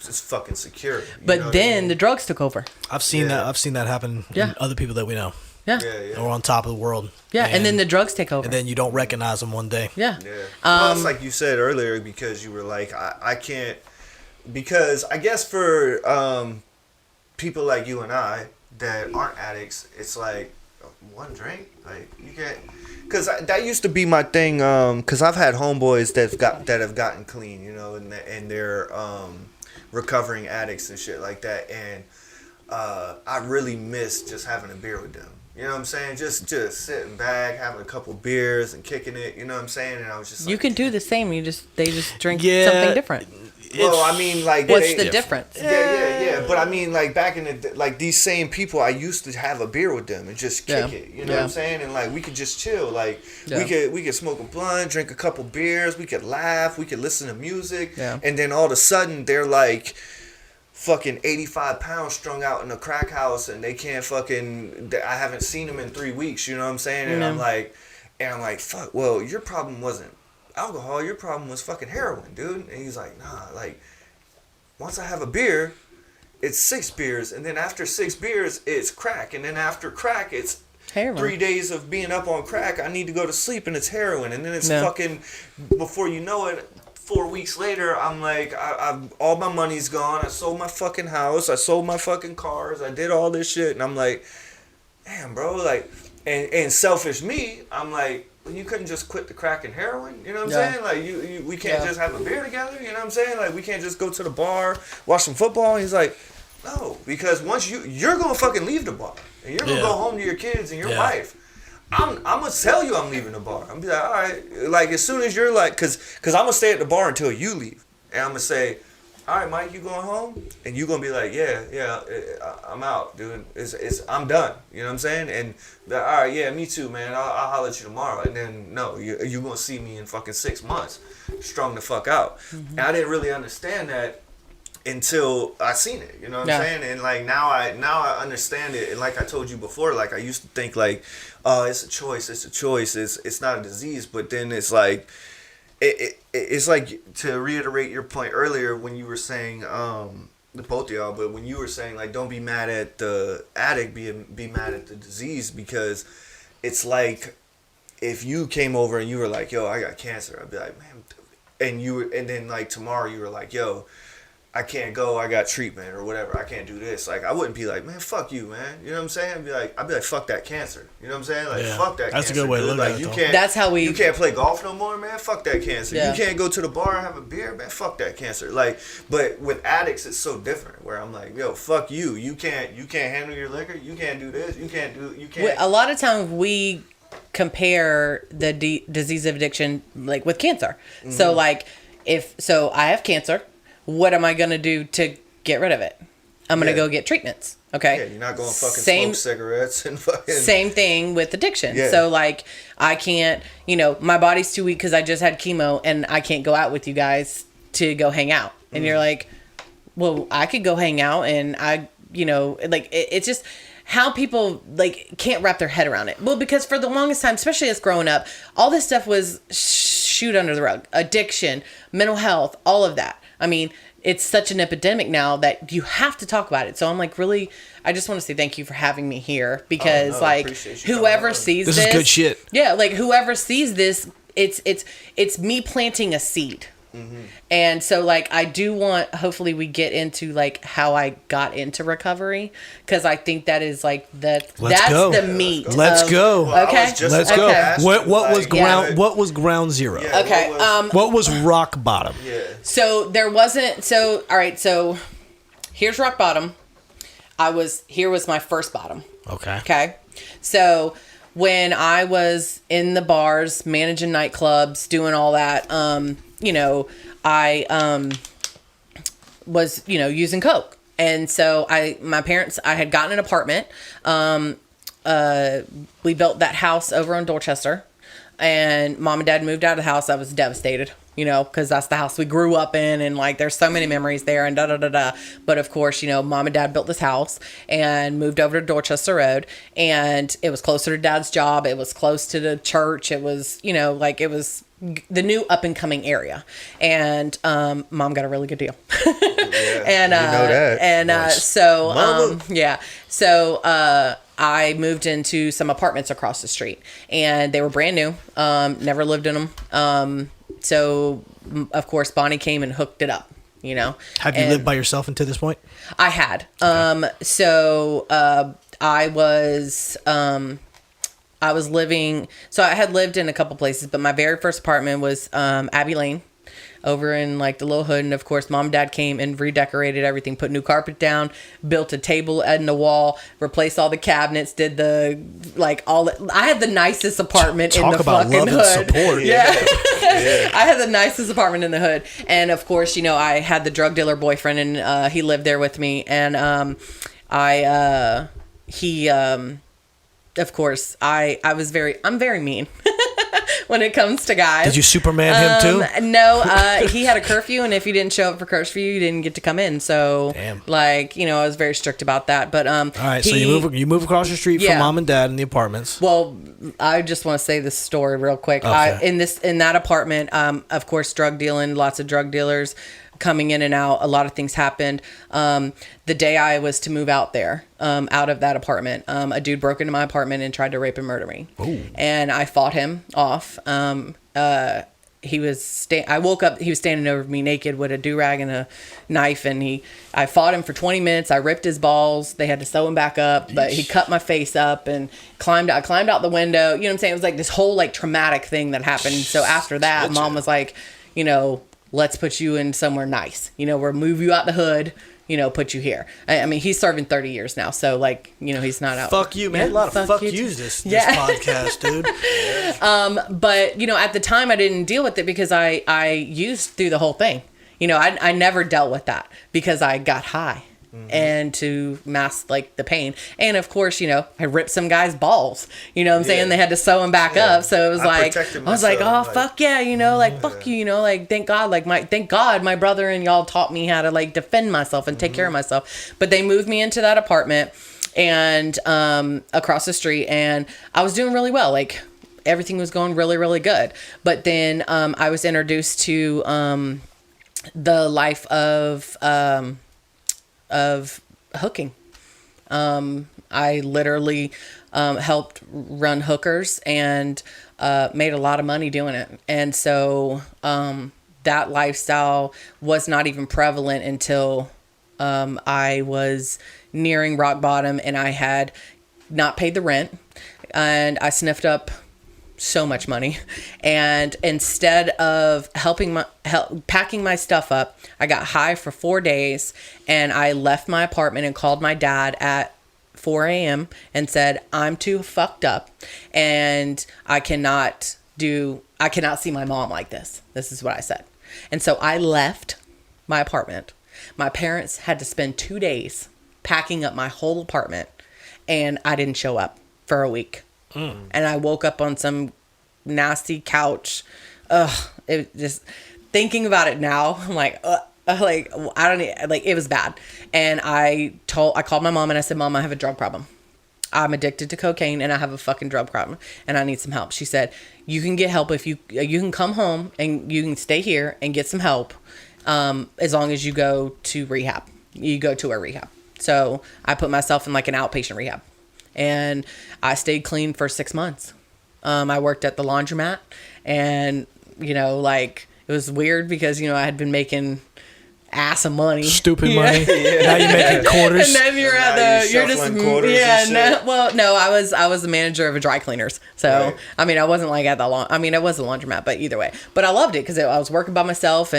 just fucking secure. But then the drugs took over. I've seen Yeah. that. I've seen that happen Yeah. in other people that we know. Yeah. Yeah, yeah. Or on top of the world. Yeah, and then the drugs take over. and then you don't recognize them one day. Yeah. Yeah. Well, it's like you said earlier, because you were like, I can't, because I guess for people like you and I that aren't addicts, it's like one drink, like you can't, because that used to be my thing. Because I've had homeboys that have gotten clean, and they're recovering addicts and shit like that, and I really miss just having a beer with them. You know what I'm saying? Just sitting back, having a couple beers and kicking it. You know what I'm saying? And I was just like, You can do the same. They just drink Yeah. something different. well, I mean, like, What's the difference? Yeah. But I mean, like back in the like these same people, I used to have a beer with them and just kick Yeah. it. You know what I'm saying? And like we could just chill. Like we could smoke a blunt, drink a couple beers, we could laugh, we could listen to music, Yeah. and then all of a sudden they're like fucking 85 pounds strung out in a crack house, and they can't fucking. I haven't seen them in 3 weeks. You know what I'm saying? And I'm like, fuck. Well, your problem wasn't alcohol, your problem was fucking heroin, dude. And he's like, nah, like, once I have a beer, it's 6 beers, and then after 6 beers, it's crack, and then after crack, it's Heroin. 3 days of being up on crack, I need to go to sleep, and it's heroin, and then it's fucking, before you know it, 4 weeks later, I'm like, I've all my money's gone, I sold my fucking house, I sold my fucking cars, I did all this shit, and I'm like, damn, bro, like, and selfish me, I'm like, well, you couldn't just quit the crack and heroin, you know what I'm saying? Like, we can't just have a beer together, you know what I'm saying? Like, we can't just go to the bar, watch some football. And he's like, no, because once you're gonna fucking leave the bar, and you're gonna go home to your kids and your wife. I'm gonna tell you I'm leaving the bar. I'm gonna be like, all right, like as soon as you're like, cause I'm gonna stay at the bar until you leave, and I'm gonna say, all right, Mike, you going home? And you gonna be like, yeah, I'm out, dude. I'm done. You know what I'm saying? And all right, yeah, me too, man. I'll holler at you tomorrow. And then no, you gonna see me in fucking 6 months, strung the fuck out. And I didn't really understand that until I seen it. You know what I'm saying? And like now I understand it. And like I told you before, like I used to think like, oh, it's a choice. It's not a disease. But then it's like. It's like, to reiterate your point earlier when you were saying the both of y'all, but when you were saying like don't be mad at the addict, be mad at the disease, because it's like if you came over and you were like, yo, I got cancer, I'd be like, man, and then like tomorrow you were like, yo, I can't go, I got treatment or whatever, I can't do this. Like, I wouldn't be like, man, fuck you, man. You know what I'm saying? I'd be like, fuck that cancer. You know what I'm saying? Like, fuck that cancer. That's a good way to look at it, you though. can't, That's how you can't play golf no more, man. Fuck that cancer. Yeah. You can't go to the bar and have a beer, man. Fuck that cancer. Like, but with addicts, it's so different. Where I'm like, yo, fuck you. You can't handle your liquor. You can't do this. You can't. A lot of times we compare the disease of addiction like with cancer. Mm-hmm. So like, so I have cancer. What am I gonna do to get rid of it? I'm gonna go get treatments. Okay. Yeah, you're not going to fucking smoke cigarettes and fucking. Same thing with addiction. Yeah. So like, I can't. My body's too weak because I just had chemo and I can't go out with you guys to go hang out. And you're like, well, I could go hang out and it's just how people like can't wrap their head around it. Well, because for the longest time, especially us growing up, all this stuff was shoot under the rug. Addiction, mental health, all of that. I mean, it's such an epidemic now that you have to talk about it. So I'm like, really, I just want to say thank you for having me here because whoever sees this is good shit. Yeah, like whoever sees this, it's me planting a seed. Mm-hmm. And so like I do want, hopefully we get into like how I got into recovery because I think that is like that's the meat. Let's go. Well, okay, let's go. What was ground zero? Yeah, okay. What was rock bottom? Yeah. So there wasn't. So all right. So here's rock bottom. Here was my first bottom. Okay. Okay. So when I was in the bars, managing nightclubs, doing all that, I was, using coke. And so my parents, I had gotten an apartment. We built that house over on Dorchester and mom and dad moved out of the house. I was devastated, because that's the house we grew up in. And like, there's so many memories there and But of course, mom and dad built this house and moved over to Dorchester Road and it was closer to dad's job. It was close to the church. It was, it was the new up and coming area. And, mom got a really good deal. And, I moved into some apartments across the street and they were brand new. Never lived in them. So of course Bonnie came and hooked it up, Have you lived by yourself until this point? I had. Okay. I was living, so I had lived in a couple places, but my very first apartment was, Abbey Lane over in like the little hood. And of course, mom and dad came and redecorated everything, put new carpet down, built a table in the wall, replaced all the cabinets, did I had the nicest apartment in the fucking hood. Support. Yeah. I had the nicest apartment in the hood. And of course, I had the drug dealer boyfriend and, he lived there with me. And, of course, I'm very mean. When it comes to guys. Did you Superman him too? No, he had a curfew, and if you didn't show up for curfew, you didn't get to come in. So, damn. I was very strict about that. But all right, so you move across the street from mom and dad in the apartments. Well, I just want to say this story real quick. Okay. In that apartment, of course, drug dealing, lots of drug dealers coming in and out. A lot of things happened. The day I was to move out there, out of that apartment, a dude broke into my apartment and tried to rape and murder me. Ooh. And I fought him off. I woke up, he was standing over me naked with a do-rag and a knife, and I fought him for 20 minutes. I ripped his balls. They had to sew him back up, but he cut my face up and I climbed out the window. You know what I'm saying? It was like this whole like traumatic thing that happened. So after that, mom was like, let's put you in somewhere nice. We'll move you out the hood, put you here. I mean, he's serving 30 years now. So he's not out. Fuck you, man. A lot of fuck yous this podcast, dude. But at the time I didn't deal with it because I used through the whole thing. I never dealt with that because I got high. Mm-hmm. And to mask the pain. And of course, I ripped some guy's balls. You know what I'm saying? They had to sew him back up. So it was I was like, oh fuck yeah, fuck you, thank God my brother and y'all taught me how to defend myself and take care of myself. But they moved me into that apartment and across the street, and I was doing really well. Everything was going really, really good. But then I was introduced to the life of hooking. I literally helped run hookers and made a lot of money doing it. And so that lifestyle was not even prevalent until I was nearing rock bottom, and I had not paid the rent, and I sniffed up so much money. And instead of packing my stuff up, I got high for 4 days, and I left my apartment and called my dad at 4 a.m. and said, I'm too fucked up, and I cannot see my mom like this. This is what I said. And so I left my apartment. My parents had to spend 2 days packing up my whole apartment, and I didn't show up for a week. And I woke up on some nasty couch. It just, thinking about it now, I'm like, I don't like, it was bad. And I called my mom and I said, Mom, I have a drug problem. I'm addicted to cocaine and I have a fucking drug problem and I need some help. She said, you can get help if you can come home and you can stay here and get some help. As long as you go to rehab, you go to a rehab. So I put myself in like an outpatient rehab, and I stayed clean for 6 months. I worked at the laundromat, and like, it was weird because I had been making ass of money, stupid money. Now you're making quarters, and then you're just quarters. I was the manager of a dry cleaners. So right. I mean, I wasn't like at the it was a laundromat, but either way. But I loved it because I was working by myself,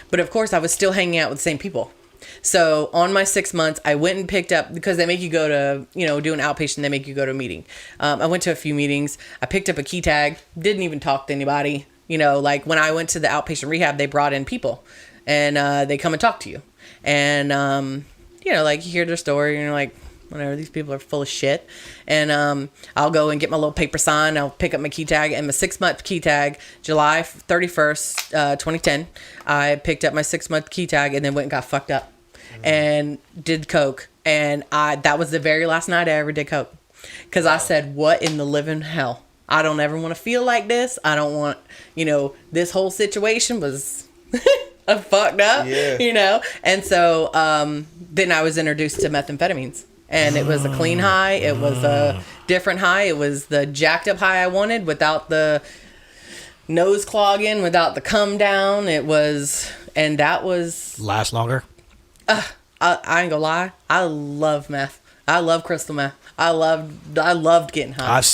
but of course I was still hanging out with the same people. So on my 6 months, I went and picked up, because they make you go to, do an outpatient, they make you go to a meeting. I went to a few meetings. I picked up a key tag, didn't even talk to anybody. Like when I went to the outpatient rehab, they brought in people, and they come and talk to you. And, like you hear their story and you're like, whatever, these people are full of shit. And I'll go and get my little paper sign. I'll pick up my key tag, and my 6 month key tag, July 31st, 2010, I picked up my 6 month key tag and then went and got fucked up and did coke. And that was the very last night I ever did coke, because I said, what in the living hell? I don't ever want to feel like this. I don't want, this whole situation was fucked up, And so then I was introduced to methamphetamines. And it was a clean high. It was a different high. It was the jacked up high I wanted, without the nose clogging, without the come down. And that was... Last longer? I ain't gonna lie. I love meth. I love crystal meth. I loved getting high. I've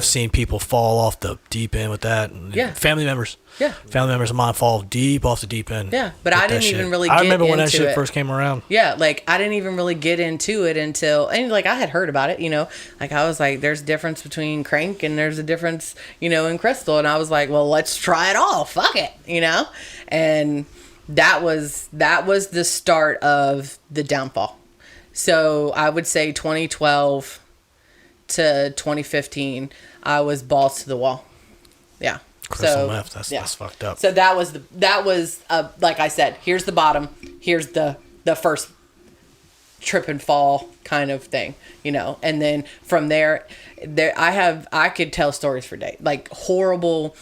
seen people fall off the deep end with that. Yeah. Family members. Yeah. Family members of mine fall deep off the deep end. Yeah. But I didn't even really get into it. I remember when that shit first came around. Yeah. Like, I didn't even really get into it until, and like, I had heard about it, like, I was like, there's a difference between crank and there's a difference, in crystal. And I was like, well, let's try it all. Fuck it. And that was the start of the downfall. So I would say 2012 to 2015, I was balls to the wall. Yeah. Crystal meth, that's fucked up. So that was like I said, here's the bottom, here's the first trip and fall kind of thing, and then from there I could tell stories for days, like horrible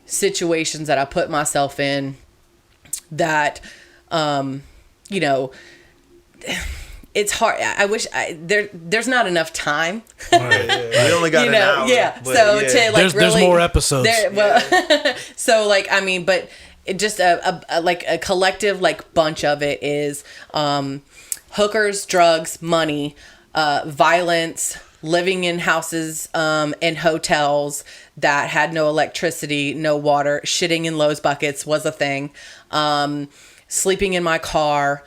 situations that I put myself in that, it's hard. I wish there's not enough time. Right, yeah. We only got an hour. Yeah. So to like there's more episodes. So like, I mean, but it just a collective like bunch of it is hookers, drugs, money, violence, living in houses and hotels that had no electricity, no water, shitting in Lowe's buckets was a thing, sleeping in my car,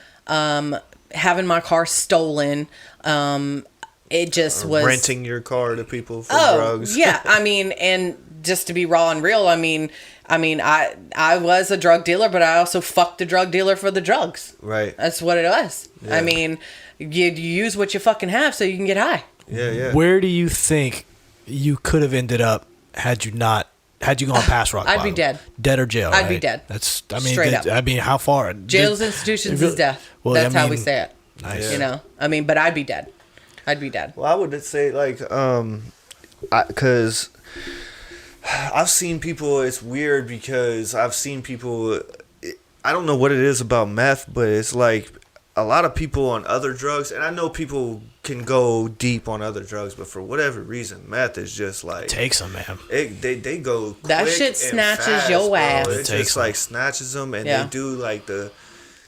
having my car stolen. It just was renting your car to people for drugs. Yeah. I mean, and just to be raw and real, I mean, I was a drug dealer, but I also fucked the drug dealer for the drugs. Right. That's what it was. Yeah. I mean, you use what you fucking have so you can get high. Yeah. Where do you think you could have ended up had you gone past rock bottom? I'd be dead. Dead or jail. I'd be dead. Straight up. I mean, how far? Jails, institutions is death. Well, that's how we say it. Nice. I mean, but I'd be dead. I'd be dead. Well, I would say like, because I've seen people. It's weird because I've seen people. I don't know what it is about meth, but it's like a lot of people on other drugs, and I know people can go deep on other drugs, but for whatever reason, meth is just like takes them, man. They go quick That shit and snatches fast, your bro. ass. It It just takes like snatches them, and Yeah. they do like the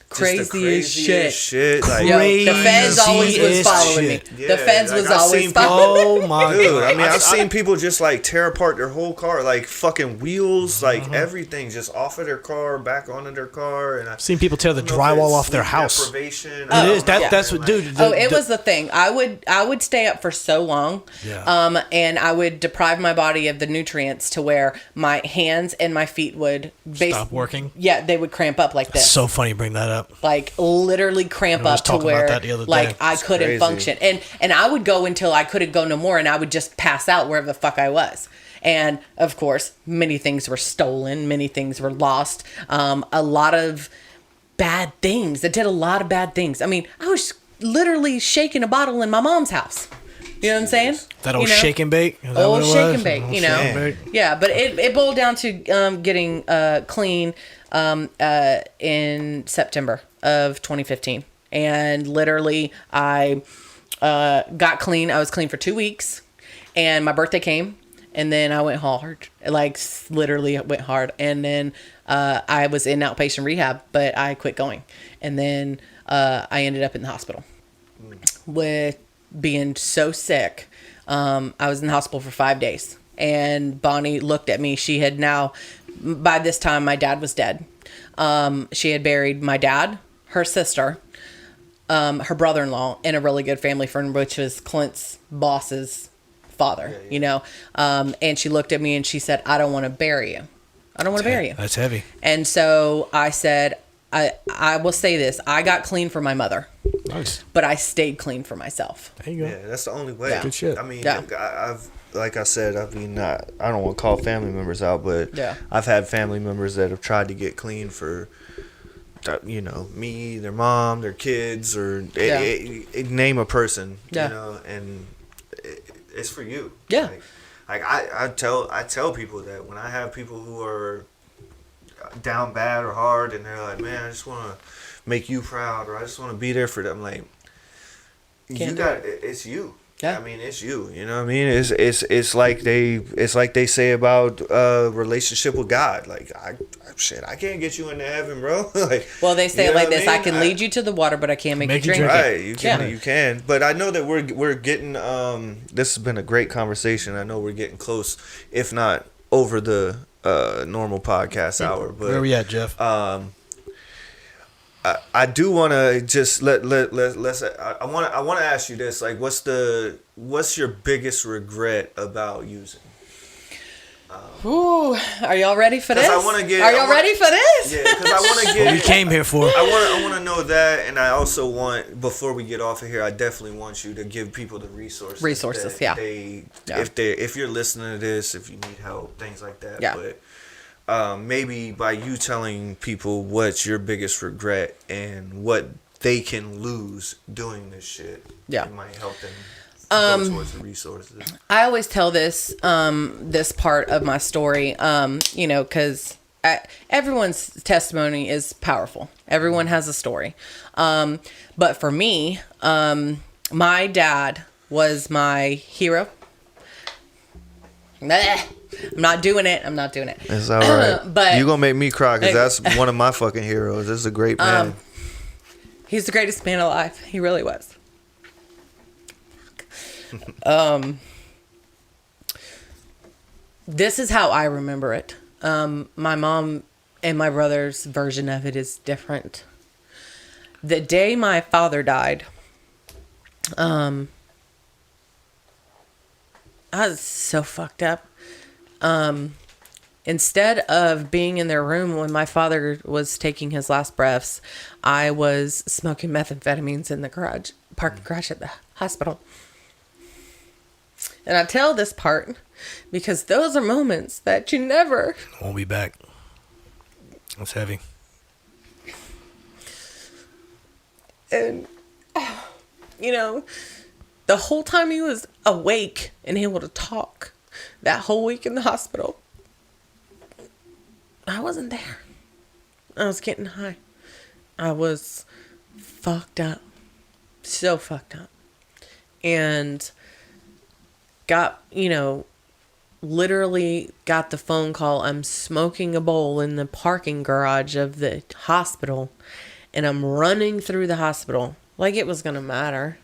Craziest shit. Like, Yo, the feds always was following me. shit. Yeah, The feds like, was I've always seen following me. Oh my Dude, god! I mean, I've seen people just like tear apart their whole car, like fucking wheels, like everything, just off of their car, back onto their car, and I've seen people tear the I don't know if drywall it's off their sleep house. deprivation. It I is. don't know, That's man, what, dude. It was the thing. I would stay up for so long, Yeah. and I would deprive my body of the nutrients to where my hands and my feet would Stop working. Yeah, they would cramp up like this. So funny you bring that up. Like literally cramp I was up to talking about where that the other like day. I couldn't crazy. function, and I would go until I couldn't go no more, and I would just pass out wherever the fuck I was. And of course, many things were stolen, many things were lost. A lot of bad things. I did a lot of bad things. I mean, I was literally shaking a bottle in my mom's house. You know what I'm saying? That old You know? shake and bake. Is that Old what it shake was? and bake, Old you know? shake and bake. Yeah, but it boiled down to getting clean in September of 2015. And literally, I got clean. I was clean for 2 weeks. And my birthday came. And then I went hard. Like, literally went hard. And then I was in outpatient rehab, but I quit going. And then I ended up in the hospital with being so sick. I was in the hospital for 5 days. And Bonnie looked at me. She had now, by this time, my dad was dead. She had buried my dad, her sister, her brother-in-law, and a really good family friend, which was Clint's boss's father, you know. And she looked at me and she said, I don't want to bury you. I don't want to bury you. That's heavy. And so I said, I will say this. I got clean for my mother, Nice. but I stayed clean for myself. There you go. Yeah, that's the only way. Yeah. Good shit. I mean, Yeah. I've like I said, I mean, I don't want to call family members out, but Yeah. I've had family members that have tried to get clean for, you know, me, their mom, their kids, or name a person, Yeah. you know, and it's for you. Yeah. Like I tell people that when I have people who are down bad or hard, and they're like, man, I just want to make you proud, or I just want to be there for them. Like, it's you. Yeah. I mean, it's you. You know what I mean? It's like they say about relationship with God. Like, I can't get you into heaven, bro. Like, Well, they say you it know like what I this: I mean? can lead you to the water, but I can't make you drink it. Right, you can, Yeah. you can. But I know that we're getting. This has been a great conversation. I know we're getting close, if not over the normal podcast hour. But Where we at, Jeff? I do want to just let's. I want to ask you this. Like, what's your biggest regret about using? Ooh, are y'all ready for this? I wanna get- Are y'all ready for this? Yeah, because I want to What we get. came here for. I want to know that, and I also want, before we get off of here, I definitely want you to give people the resources. Resources, that yeah. Yeah. If you're listening to this, if you need help, things like that. Yeah. But maybe by you telling people what's your biggest regret and what they can lose doing this shit, Yeah. it might help them go towards the resources. I always tell this this part of my story, you know, because everyone's testimony is powerful. Everyone has a story. But for me, my dad was my hero. I'm not doing it. It's all right. But you gonna make me cry because that's one of my fucking heroes. This is a great man. he's the greatest man alive. He really was. This is how I remember it. My mom and my brother's version of it is different. The day my father died, I was so fucked up. Instead of being in their room when my father was taking his last breaths, I was smoking methamphetamines in the garage, parked garage at the hospital. And I tell this part because those are moments that you never... Won't be back. That's heavy. And, you know, the whole time he was awake and able to talk, that whole week in the hospital, I wasn't there. I was getting high. I was fucked up. So fucked up. And got, literally got the phone call. I'm smoking a bowl in the parking garage of the hospital, and I'm running through the hospital like it was going to matter.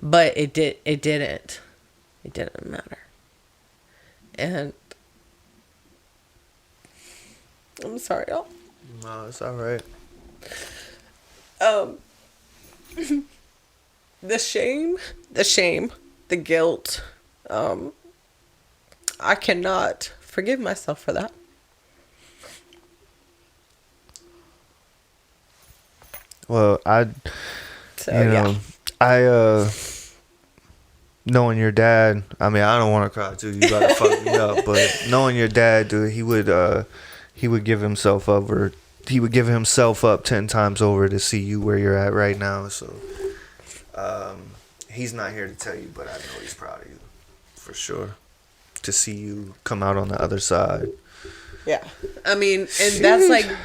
But it didn't. It didn't matter. And I'm sorry, y'all. No, it's all right. The shame, the guilt. I cannot forgive myself for that. Well, knowing your dad, I mean, I don't want to cry too. You gotta fuck me up, but knowing your dad, dude, he would give himself over. He would give himself up 10 times over to see you where you're at right now. So, he's not here to tell you, but I know he's proud of you, for sure. To see you come out on the other side. Yeah. I mean, and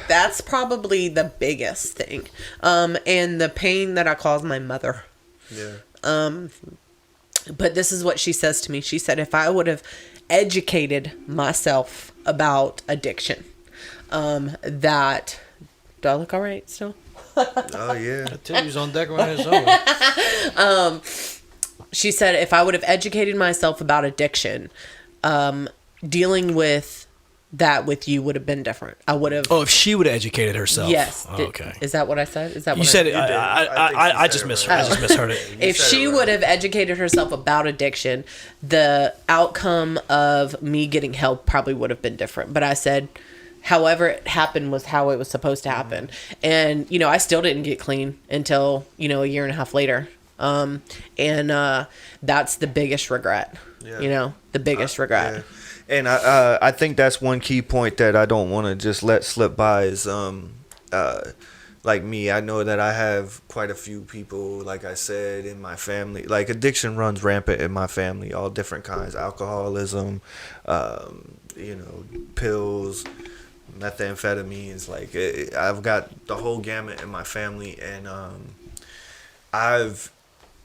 that's probably the biggest thing. And the pain that I caused my mother. Yeah. But this is what she says to me. She said, if I would have educated myself about addiction, that, do I look all right still? Oh, yeah. The titty's on deck right now. She said, if I would have educated myself about addiction, dealing with that with you would have been different. I would have. Oh, if she would have educated herself. Yes. Oh, okay. Is that what I said? Is that You what said I it. I just misheard. I just misheard it. If she would have educated herself about addiction, the outcome of me getting help probably would have been different. But I said, however it happened was how it was supposed to happen. And, I still didn't get clean until, a year and a half later. And that's the biggest regret. Yeah. The biggest regret. Yeah. And I think that's one key point that I don't want to just let slip by is like me. I know that I have quite a few people, like I said, in my family. Like addiction runs rampant in my family, all different kinds, alcoholism, pills, methamphetamines. Like I've got the whole gamut in my family, and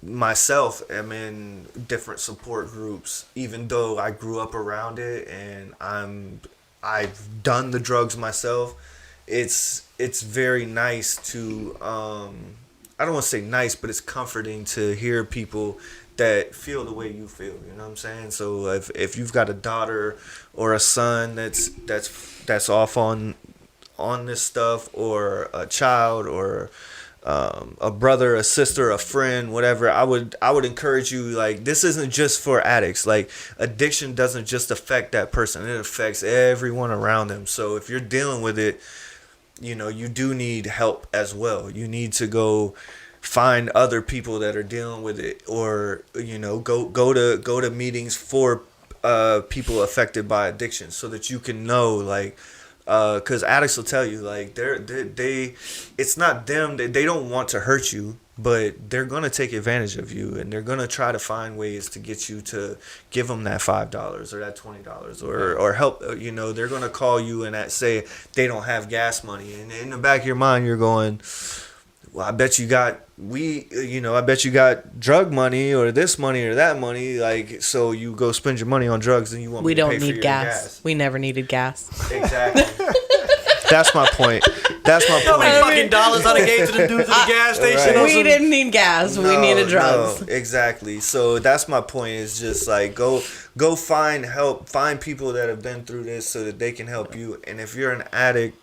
myself am in different support groups, even though I grew up around it and I've done the drugs myself. It's very nice to I don't want to say nice, but it's comforting to hear people that feel the way you feel, you know what I'm saying? So if you've got a daughter or a son that's off on this stuff, or a child, or a brother, a sister, a friend, whatever, I would encourage you, like, this isn't just for addicts. Like, addiction doesn't just affect that person, it affects everyone around them. So if you're dealing with it, you do need help as well. You need to go find other people that are dealing with it, or go to meetings for people affected by addiction, so that you can know, like, because addicts will tell you, like, they it's not them, they don't want to hurt you, but they're gonna take advantage of you, and they're gonna try to find ways to get you to give them that $5 or that $20 or help. They're gonna call you and say they don't have gas money, and in the back of your mind you're going, well, I bet you got I bet you got drug money or this money or that money. Like, so you go spend your money on drugs, and you want me to pay for your gas. We never needed gas. Exactly. That's my point. How many fucking dollars I gave to the dudes at the gas station? Right. We didn't need gas. We needed drugs. No, exactly. So that's my point. Is just like go find help. Find people that have been through this so that they can help you. And if you're an addict,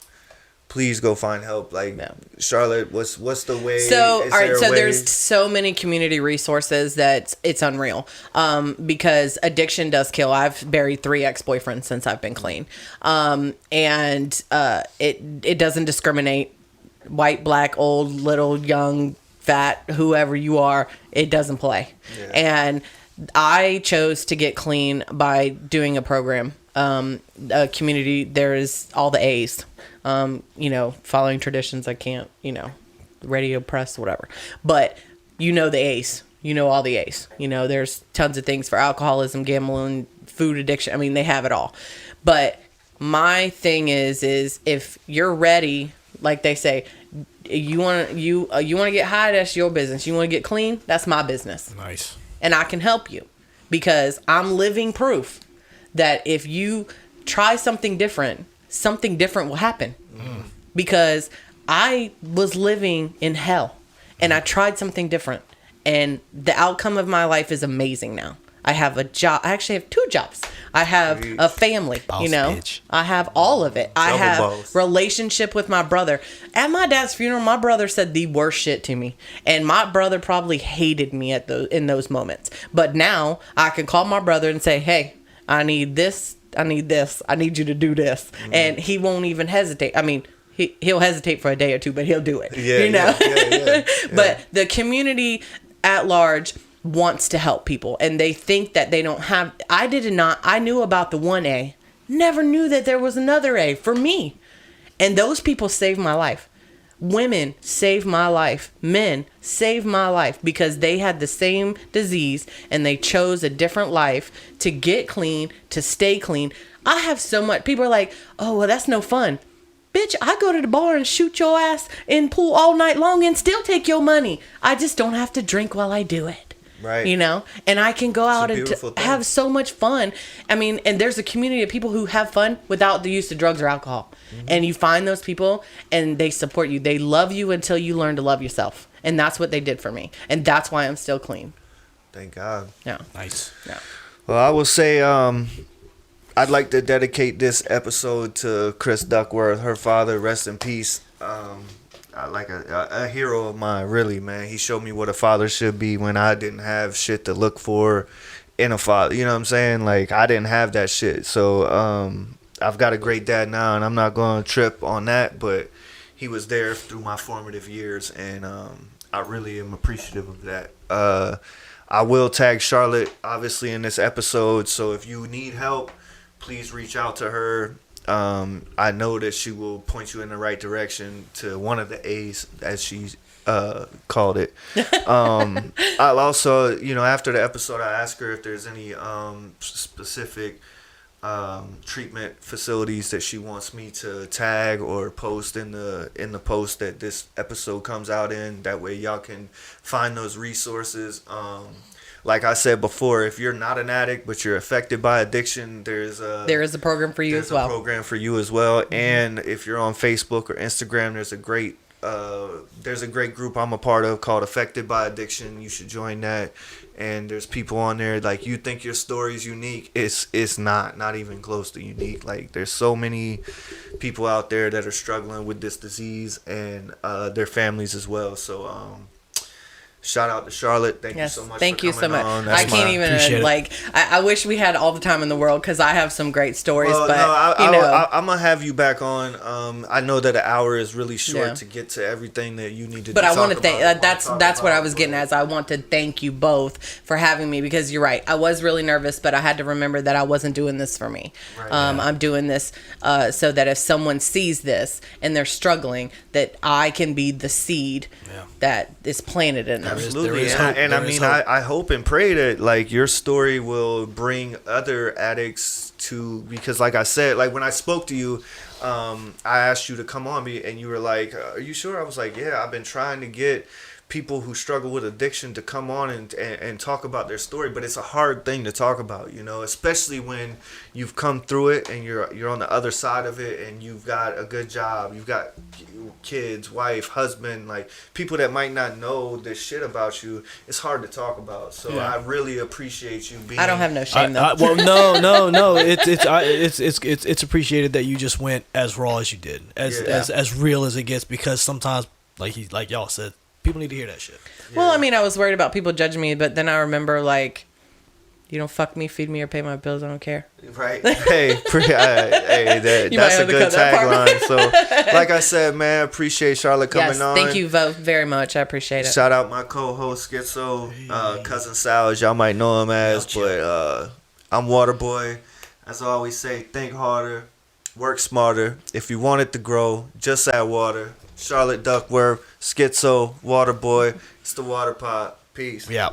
please go find help. Like, yeah. Charlotte, what's the way? So, all right. So there's so many community resources that it's unreal. Because addiction does kill. I've buried 3 ex-boyfriends since I've been clean. And it doesn't discriminate. White, black, old, little, young, fat, whoever you are, it doesn't play. Yeah. And I chose to get clean by doing a program. A community, there's all the A's. Following traditions, I can't, radio, press, whatever. But the A's. All the A's. There's tons of things for alcoholism, gambling, food addiction. I mean, they have it all. But my thing is if you're ready, like they say, You want to get high, that's your business. You want to get clean, that's my business. Nice. And I can help you because I'm living proof that if you try something different will happen. Because I was living in hell and I tried something different, and the outcome of my life is amazing now. I have a job. I actually have 2 jobs. I have a family, Boss you know. bitch. I have all of it. I have boss. relationship with my brother. At my dad's funeral, my brother said the worst shit to me. And my brother probably hated me in those moments. But now I can call my brother and say, "Hey, I need this. I need this. I need you to do this." And he won't even hesitate. I mean, he'll hesitate for a day or 2, but he'll do it. Yeah, you know? yeah. But the community at large wants to help people, and they think that they don't have. I knew about the 1A, never knew that there was another A for me, and those people saved my life. Women saved my life. Men saved my life because they had the same disease and they chose a different life to get clean, to stay clean. I have so much. People are like, "Oh, well, that's no fun." Bitch, I go to the bar and shoot your ass in pool all night long and still take your money. I just don't have to drink while I do it. Right. You know? And I can go out and beautiful thing. have so much fun. I mean, and there's a community of people who have fun without the use of drugs or alcohol. And you find those people and they support you. They love you until you learn to love yourself. And that's what they did for me. And that's why I'm still clean. Thank God. Yeah. Nice. Yeah. Well, I will say, I'd like to dedicate this episode to Chris Duckworth, her father. Rest in peace. Like a hero of mine, really, man. He showed me what a father should be when I didn't have shit to look for in a father. You know what I'm saying? Like, I didn't have that shit. So, I've got a great dad now, and I'm not going to trip on that, but he was there through my formative years, and I really am appreciative of that. I will tag Charlotte, obviously, in this episode, so if you need help, please reach out to her. I know that she will point you in the right direction to one of the A's, as she called it. I'll also, after the episode, I ask her if there's any specific treatment facilities that she wants me to tag or post in the post that this episode comes out in. That way y'all can find those resources. Like I said before, if you're not an addict but you're affected by addiction, there is a program for you as well. Mm-hmm. And if you're on Facebook or Instagram, there's a great group I'm a part of called Affected by Addiction. You should join that. And there's people on there, like, you think your story's unique. It's not even close to unique. Like, there's so many people out there that are struggling with this disease, and their families as well. So shout out to Charlotte. Thank you so much. Thank you so much. On. I can't even I wish we had all the time in the world because I have some great stories. Well, but I'm gonna have you back on. I know that an hour is really short to get to everything that you need to. But I want to thank. That's what I was getting at. I want to thank you both for having me because you're right. I was really nervous, but I had to remember that I wasn't doing this for me. Right. I'm doing this so that if someone sees this and they're struggling, that I can be the seed that is planted in them. Absolutely, and I mean, I hope and pray that like your story will bring other addicts to, because like I said, like when I spoke to you, I asked you to come on me, and you were like, "Are you sure?" I was like, "Yeah, I've been trying to get people who struggle with addiction to come on and talk about their story, but it's a hard thing to talk about, especially when you've come through it and you're on the other side of it, and you've got a good job, you've got kids, wife, husband, like people that might not know this shit about you. It's hard to talk about. So I really appreciate you being. I don't have no shame though. Well, no. It's appreciated that you just went as raw as you did, as real as it gets, because sometimes, like y'all said, people need to hear that shit. Well, I mean, I was worried about people judging me, but then I remember, like, you don't fuck me, feed me, or pay my bills. I don't care. Right. Hey, that's a good tagline. So, like I said, man, appreciate Charlotte coming on. Thank you very much. I appreciate it. Shout out my co-host Schizo, Cousin Sal, as y'all might know him as. But I'm Waterboy. As I always say, think harder, work smarter. If you want it to grow, just add water. Charlotte Duckworth, Schizo, Waterboy. It's the Water Pot. Peace. Yeah.